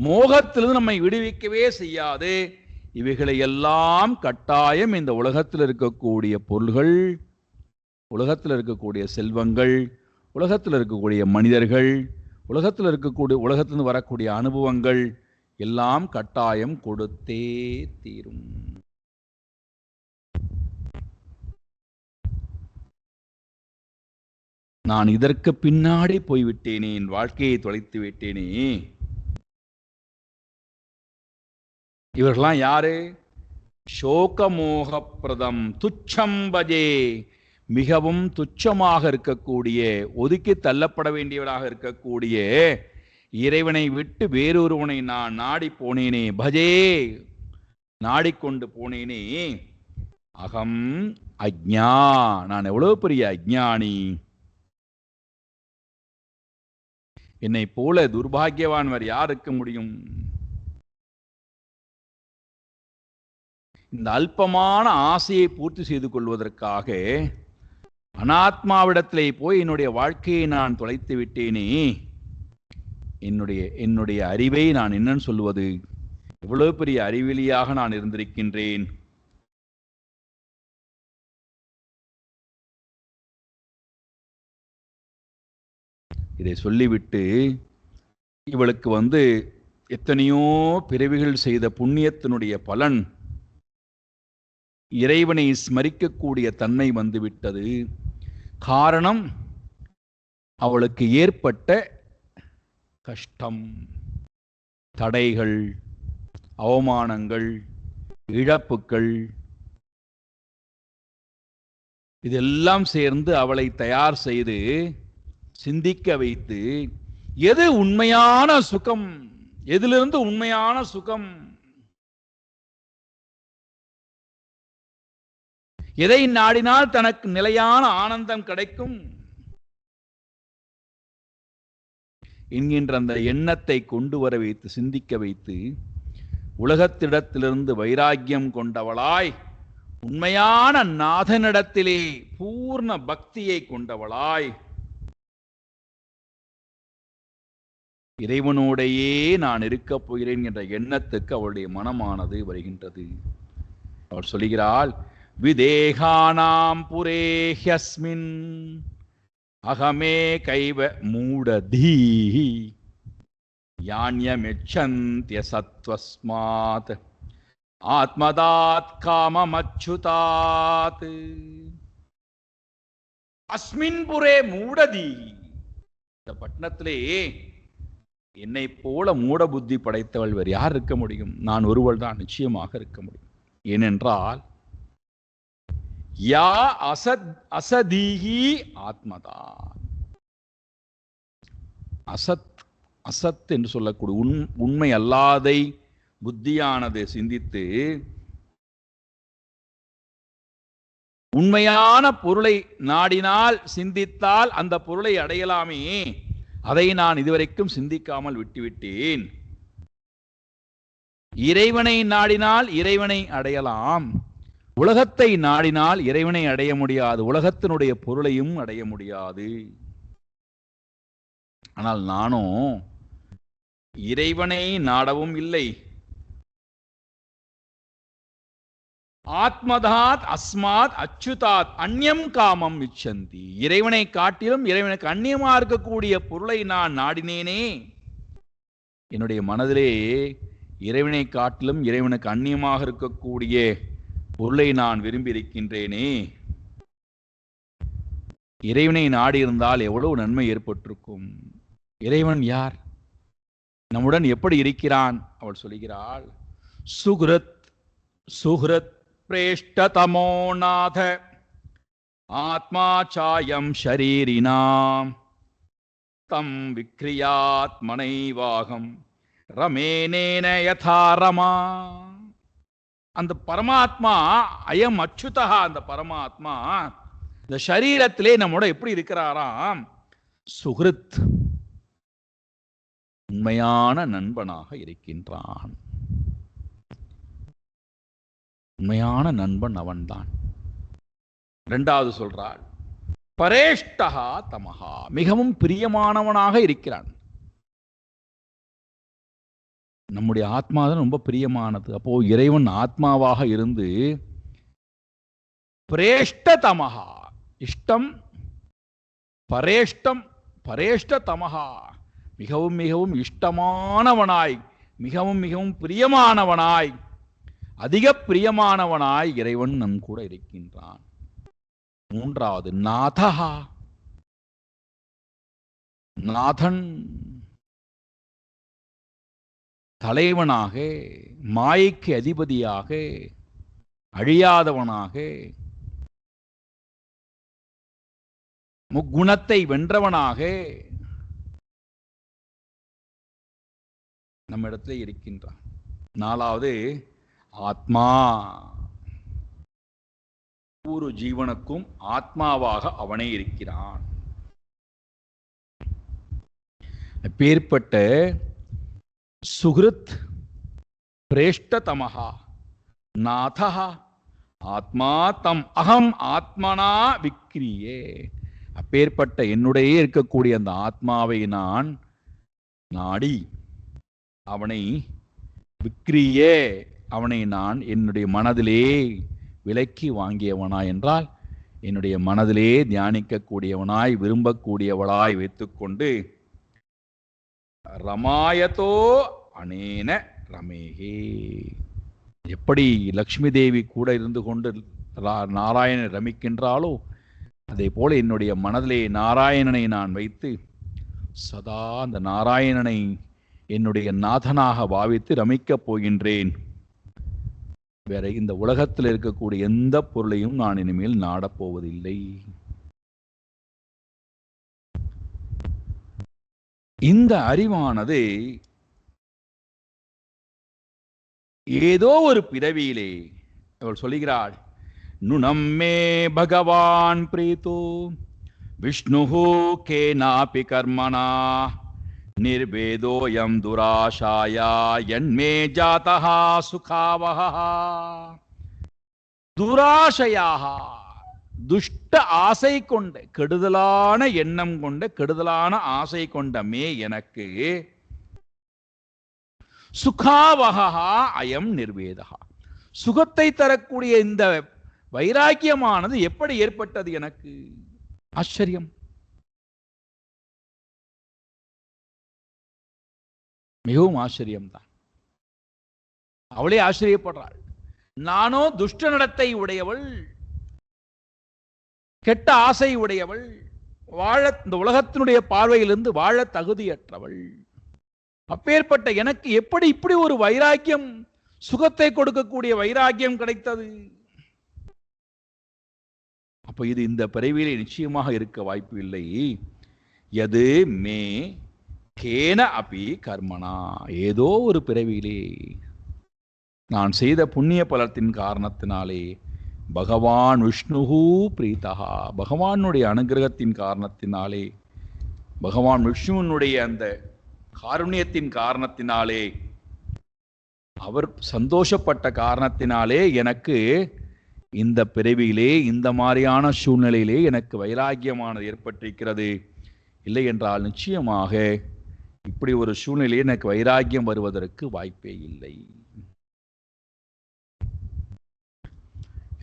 மோகத்திலிருந்து நம்மை விடுவிக்கவே செய்யாது. இவைகளை எல்லாம் கட்டாயம் இந்த உலகத்தில் இருக்கக்கூடிய பொருள்கள், உலகத்தில் இருக்கக்கூடிய செல்வங்கள், உலகத்தில் இருக்கக்கூடிய மனிதர்கள், உலகத்திலிருந்து வரக்கூடிய அனுபவங்கள் எல்லாம் கட்டாயம் கொடுத்தே தீரும். நான் இதற்கு பின்னாடி போய்விட்டேனே, என் வாழ்க்கையை தொலைத்து விட்டேனே. இவர்கள்லாம் யாரு? சோகமோகப்பிரதம் துச்சம் பஜே, மிகவும் துச்சமாக இருக்கக்கூடிய, ஒதுக்கி தள்ளப்பட வேண்டியவராக இருக்கக்கூடிய இறைவனை விட்டு வேறொருவனை நான் நாடி போனேனே, பஜே நாடிக்கொண்டு போனேனே. அகம் அஜ்ஞா, நான் எவ்வளவு பெரிய அஜ்ஞானி. என்னை போல துர்பாகியவான் வேறு யார் இருக்க முடியும்? இந்த அல்பமான ஆசையை பூர்த்தி செய்து கொள்வதற்காக அனாத்மாவிடத்திலே போய் என்னுடைய வாழ்க்கையை நான் தொலைத்து விட்டேனே. என்னுடைய அறிவை நான் என்னன்னு சொல்லுவது? எவ்வளவு பெரிய அறிவிலியாக நான் இருந்திருக்கின்றேன். இதை சொல்லிவிட்டு இவளுக்கு எத்தனையோ பிறவிகள் செய்த புண்ணியத்தினுடைய பலன் இறைவனை ஸ்மரிக்கக்கூடிய தன்மை வந்துவிட்டது. காரணம் அவளுக்கு ஏற்பட்ட கஷ்டம், தடைகள், அவமானங்கள், இழப்புக்கள் இதெல்லாம் சேர்ந்து அவளை தயார் செய்து சிந்திக்க வைத்து எது உண்மையான சுகம், எதிலிருந்து உண்மையான சுகம், எதை நாடினால் தனக்கு நிலையான ஆனந்தம் கிடைக்கும் என்கின்ற அந்த எண்ணத்தை கொண்டு வர வைத்து சிந்திக்க வைத்து உலகத்திடத்திலிருந்து வைராக்கியம் கொண்டவளாய் உண்மையான நாதனிடத்திலே பூர்ண பக்தியை கொண்டவளாய் இறைவனோடையே நான் இருக்கப் போகிறேன் என்ற எண்ணத்துக்கு அவளுடைய மனமானது வருகின்றது. அவள் சொல்கிறாள், விதேகானாம் புரேஹ்யஸ்மின் அகமே கைவ மூடதீஹி யான்யமெச்சந்த்ய சத்வஸ்மாத் ஆத்மதாத் காமமச்சுதாத் அஸ்மின் புரே மூடதீஹி. இந்த பட்டணத்திலே என்னை போல மூட புத்தி படைத்தவள் வேறு யார் இருக்க முடியும்? நான் ஒருவள் தான் நிச்சயமாக இருக்க முடியும். ஏனென்றால் யா அசதீஹி ஆத்மதான். அசத் என்று சொல்லக்கூடிய உண்மை அல்லாதை புத்தியானது சிந்தித்து உண்மையான பொருளை நாடினால் சிந்தித்தால் அந்த பொருளை அடையலாமே, அதை நான் இதுவரைக்கும் சிந்திக்காமல் விட்டுவிட்டேன். இறைவனை நாடினால் இறைவனை அடையலாம், உலகத்தை நாடினால் இறைவனை அடைய முடியாது, உலகத்தினுடைய பொருளையும் அடைய முடியாது. ஆனால் நானும் இறைவனை நாடவும் இல்லை, ஆத்மதாத் அஸ்மாத் அச்சுதாத் அந்நியம் காமம் இச்சந்தி. இறைவனை காட்டிலும் இறைவனுக்கு அந்நியமா இருக்கக்கூடிய பொருளை நான் நாடினேனே, என்னுடைய மனதிலே இறைவனை காட்டிலும் இறைவனுக்கு அந்நியமாக இருக்கக்கூடிய பொருளை நான் விரும்பி இருக்கின்றேனே. இறைவனை நாடி இருந்தால் எவ்வளவு நன்மை ஏற்பட்டிருக்கும். இறைவன் யார்? நம்முடன் எப்படி இருக்கிறான்? அவள் சொல்கிறாள், சுக்ருத் சுஹ்ருத் பிரேஷ்டதமோ நாத ஆத்மா சாயம் ஷரீரினாம் தம் விக்ரியாத்மனைவாகம் ரமேனேன யதா ரமா. அந்த பரமாத்மா அயம் அச்சுதா, அந்த பரமாத்மா இந்த சரீரத்திலே நம்மோட எப்படி இருக்கிறாராம்? சுஹ்ருத், உண்மையான நண்பனாக இருக்கின்றான். உண்மையான நண்பன் அவன்தான். இரண்டாவது சொல்றாள், பரேஷ்டஹா தமஹா, மிகவும் பிரியமானவனாக இருக்கிறான். நம்முடைய ஆத்மா தான் ரொம்ப பிரியமானது. அப்போ இறைவன் ஆத்மாவாக இருந்து பிரேஷ்ட தமஹா, இஷ்டம் பரேஷ்டம் பரேஷ்ட தமஹா, மிகவும் மிகவும் இஷ்டமானவனாய், மிகவும் மிகவும் பிரியமானவனாய், அதிக பிரியமானவனாய் இறைவன் நம் கூட இருக்கின்றான். மூன்றாவது நாதஹா, நாதன், தலைவனாக, மாயைக்கு அதிபதியாக, அழியாதவனாக, முக்குணத்தை வென்றவனாக நம்ம இடத்துல இருக்கின்றான். நாலாவது ஆத்மா, ஒவ்வொரு ஜீவனுக்கும் ஆத்மாவாக அவனே இருக்கிறான். பேர்பட்ட சுஹ்ருத் பிரேஷ்டதமஹா நாதஹா ஆத்மா தம் அகம் ஆத்மனா விக்ரியே. அப்பேற்பட்ட என்னுடைய இருக்கக்கூடிய அந்த ஆத்மாவை நான் நாடி அவனை விக்ரியே, அவனை நான் என்னுடைய மனதிலே விலக்கி வாங்கியவனா என்றால் என்னுடைய மனதிலே தியானிக்கக்கூடியவனாய் விரும்பக்கூடியவளாய் வைத்துக்கொண்டு ரமாயதோ அனேன ரமேகே, எப்படி லக்ஷ்மி தேவி கூட இருந்து கொண்டு நாராயணன் ரமிக்கின்றாளோ அதே போல என்னுடைய மனதிலே நாராயணனை நான் வைத்து சதா அந்த நாராயணனை என்னுடைய நாதனாக பாவித்து ரமிக்கப் போகின்றேன். வேற இந்த உலகத்தில் இருக்கக்கூடிய எந்த பொருளையும் நான் இனிமேல் நாடப்போவதில்லை. இந்த அறிவானது ஏதோ ஒரு பிறவியிலே அவள் சொல்லுகிறாள், நுணம்மே பகவான் பிரீதோ விஷ்ணுஹு கேனாபி கர்மணா நிர்வேதோயம் துராஷாயா யன்மே ஜாதஹா சுகாவஹ. துராஷயாக, துஷ்ட ஆசை கொண்ட, கெடுதலான எண்ணம் கொண்ட, கெடுதலான ஆசை கொண்ட மே எனக்கு சுகாவஹா அயம் நிர்வேதஹா, சுகத்தை தரக்கூடிய இந்த வைராக்கியமானது எப்படி ஏற்பட்டது எனக்கு? ஆச்சரியம். மிகவும் ஆச்சரியம்தான். அவளே ஆச்சரியப்படுறாள். நானோ துஷ்ட நடத்தை உடையவள், கெட்ட ஆசை உடையவள், வாழ இந்த உலகத்தினுடைய பார்வையிலிருந்து வாழ தகுதியற்றவள். அப்பேற்பட்ட எனக்கு எப்படி இப்படி ஒரு வைராக்கியம், சுகத்தை கொடுக்கக்கூடிய வைராக்கியம் கிடைத்தது? அப்ப இது இந்த பிறவியிலே நிச்சயமாக இருக்க வாய்ப்பு இல்லை. எது மே கேன அபி கர்மனா, ஏதோ ஒரு பிறவியிலே நான் செய்த புண்ணிய பலத்தின் காரணத்தினாலே பகவான் விஷ்ணுஹு பிரீதஹா, பகவானுடைய அனுகிரகத்தின் காரணத்தினாலே, பகவான் விஷ்ணுவனுடைய அந்த காருண்யத்தின் காரணத்தினாலே, அவர் சந்தோஷப்பட்ட காரணத்தினாலே எனக்கு இந்த பிறவியிலே இந்த மாதிரியான சூழ்நிலையிலே எனக்கு வைராக்கியமானது ஏற்பட்டிருக்கிறது. இல்லை என்றால் நிச்சயமாக இப்படி ஒரு சூழ்நிலையில் எனக்கு வைராக்கியம் வருவதற்கு வாய்ப்பே இல்லை.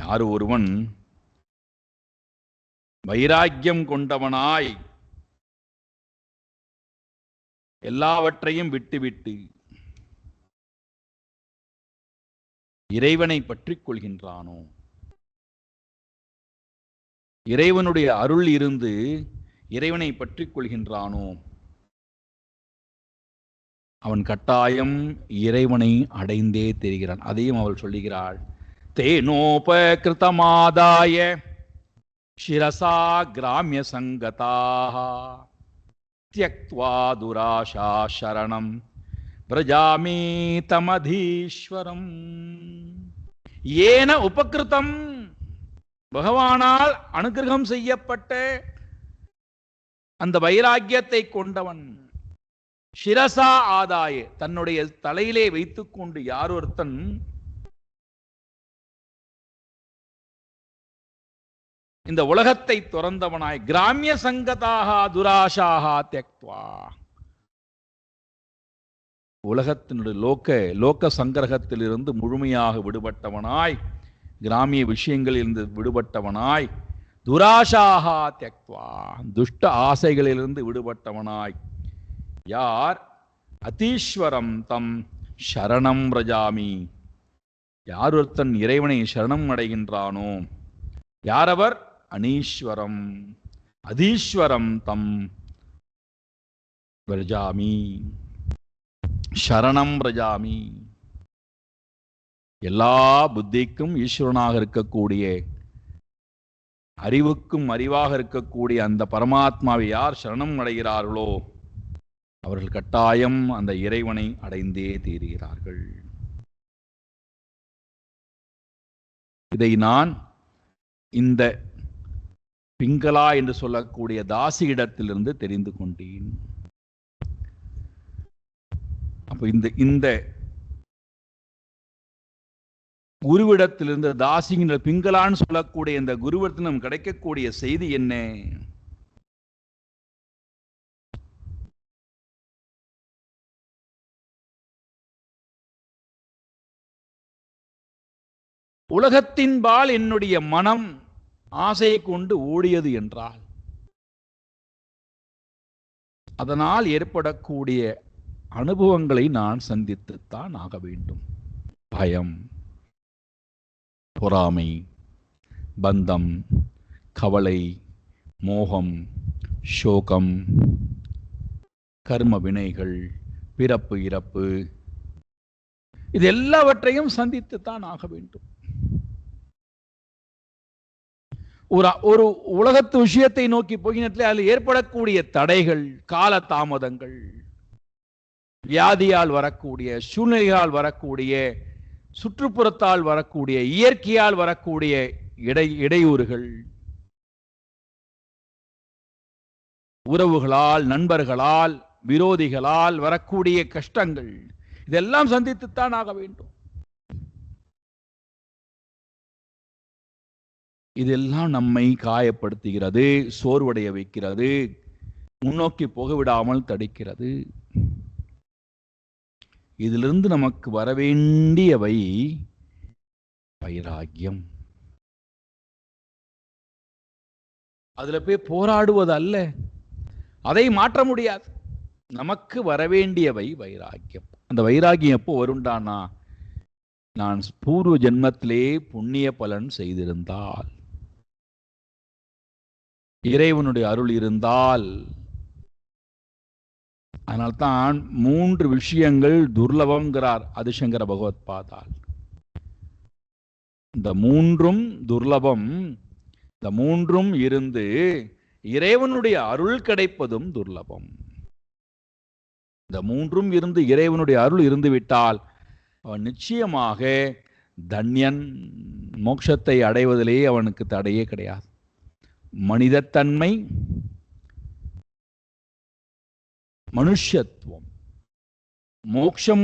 யார் ஒருவன் வைராக்கியம் கொண்டவனாய் எல்லாவற்றையும் விட்டுவிட்டு இறைவனை பற்றிக் கொள்கின்றானோ, இறைவனுடைய அருள் இருந்து இறைவனை பற்றிக் கொள்கின்றானோ, அவன் கட்டாயம் இறைவனை அடைந்தே தெரிகிறான். அதையும் அவள் சொல்லுகிறாள். தேனோபகிருதமாதாய சிரசா கிராமிய சங்கதாக த்யக்த்வா துராஷா சரணம் பிரஜாமி தமதீஸ்வரம். ஏன உபகிருதம், பகவானால் அனுகிரகம் செய்யப்பட்ட அந்த வைராக்கியத்தை கொண்டவன், சிரசா ஆதாய, தன்னுடைய தலையிலே வைத்துக் கொண்டு யார் ஒருத்தன் இந்த உலகத்தை துறந்தவனாய், கிராமிய சங்கதாக துராஷாக த்யக்த்வா, உலகத்தினுடைய லோக சங்கிரகத்திலிருந்து முழுமையாக விடுபட்டவனாய், கிராமிய விஷயங்களிலிருந்து விடுபட்டவனாய், துராஷாக த்யக்த்வா, துஷ்ட ஆசைகளிலிருந்து விடுபட்டவனாய், யார் அதீஸ்வரம் தம் சரணம் ரஜாமி, யார் ஒருத்தன் இறைவனை சரணம் அடைகின்றானோ, யாரவர்? அனீஸ்வரம் அதீஸ்வரம் தம் பிரஜாமி, சரணம் பிரஜாமி. எல்லா புத்திக்கும் ஈஸ்வரனாக இருக்கக்கூடிய, அறிவுக்கும் அறிவாக இருக்கக்கூடிய அந்த பரமாத்மாவை யார் சரணம் அடைகிறார்களோ அவர்கள் கட்டாயம் அந்த இறைவனை அடைந்தே தீருகிறார்கள். இதை நான் இந்த பிங்களா என்று சொல்லக்கூடிய தாசியிடத்திலிருந்து தெரிந்து கொண்டேன். அப்ப இந்த குருவிடத்திலிருந்து, தாசிங்கிற பிங்களான்னு சொல்லக்கூடிய இந்த குருவிடத்தில் நமக்கு கிடைக்கக்கூடிய செய்தி என்ன? உலகத்தின்பால் என்னுடைய மனம் ஆசை கொண்டு ஓடியது என்றால் அதனால் ஏற்படக்கூடிய அனுபவங்களை நான் சந்தித்துத்தான் ஆக வேண்டும். பயம், பொறாமை, பந்தம், கவலை, மோகம், சோகம், கர்ம வினைகள், பிறப்பு இறப்பு, இது எல்லாவற்றையும் சந்தித்துத்தான் ஆக வேண்டும். ஒரு உலகத்து விஷயத்தை நோக்கி போகினத்திலே அதில் ஏற்படக்கூடிய தடைகள், கால தாமதங்கள், வியாதியால் வரக்கூடிய, சூழ்நிலையால் வரக்கூடிய, சுற்றுப்புறத்தால் வரக்கூடிய, இயற்கையால் வரக்கூடிய இடையூறுகள், உறவுகளால், நண்பர்களால், விரோதிகளால் வரக்கூடிய கஷ்டங்கள், இதெல்லாம் சந்தித்துத்தான் ஆக வேண்டும். இதெல்லாம் நம்மை காயப்படுத்துகிறது, சோர்வடைய வைக்கிறது, முன்னோக்கி போகவிடாமல் தடுக்கிறது. இதிலிருந்து நமக்கு வரவேண்டியவை வைராக்கியம். அதுல போய் போராடுவது அல்ல, அதை மாற்ற முடியாது. நமக்கு வரவேண்டியவை வைராக்கியம். அந்த வைராக்கியம் எப்போ வருண்டானா, நான் பூர்வ ஜென்மத்திலே புண்ணிய பலன் செய்திருந்தால், இறைவனுடைய அருள் இருந்தால். அதனால்தான் 3 விஷயங்கள் துர்லபம்ங்கிறார் ஆதிசங்கர பகவத் பாதால். இந்த 3ம் துர்லபம். இந்த 3ம் இருந்து இறைவனுடைய அருள் கிடைப்பதும் துர்லபம். இந்த 3ம் இருந்து இறைவனுடைய அருள் இருந்துவிட்டால் அவன் நிச்சயமாக தன்யன், மோட்சத்தை அடைவதிலே அவனுக்கு தடையே கிடையாது. மனிதத்தன்மை, மனுஷத்துவம், மோட்சம்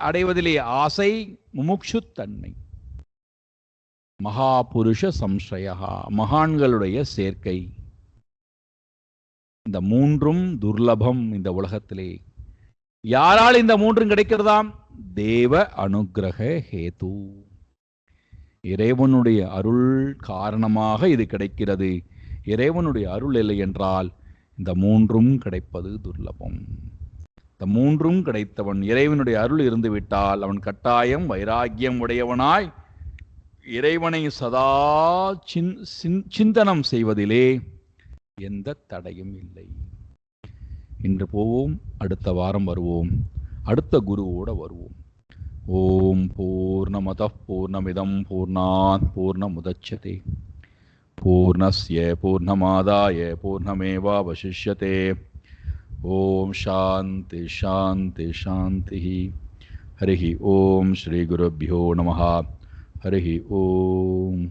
அடைவதிலே ஆசை, முமுட்சுத்தன்மை, மகாபுருஷ சம்சயா, மகான்களுடைய சேர்க்கை. இந்த 3ம் துர்லபம் இந்த உலகத்திலே. யாரால் இந்த 3ம் கிடைக்கிறதாம்? தேவ அனுக்கிரக ஹேது, இறைவனுடைய அருள் காரணமாக இது கிடைக்கிறது. இறைவனுடைய அருள் இல்லை என்றால் இந்த 3ம் கிடைப்பது துர்லபம். இந்த 3ம் கிடைத்தவன், இறைவனுடைய அருள் இருந்துவிட்டால் அவன் கட்டாயம் வைராக்கியம் உடையவனாய் இறைவனை சதா சிந்தனம் செய்வதிலே எந்த தடையும் இல்லை. இன்று போவோம், அடுத்த வாரம் வருவோம், அடுத்த குருவோட வருவோம். ஓம் பூர்ணமதః பூர்ணமிதம் பூர்ணாத் பூர்ணமுதச்யதே பூர்ணஸ்ய பூர்ணமாதாய பூர்ணமேவாவசிஷ்யதே. ஓம் சாந்தி சாந்தி சாந்தி. ஹரிஹி ஓம். ஸ்ரீ குருभ्यो நமः. ஹரிஹி ஓம்.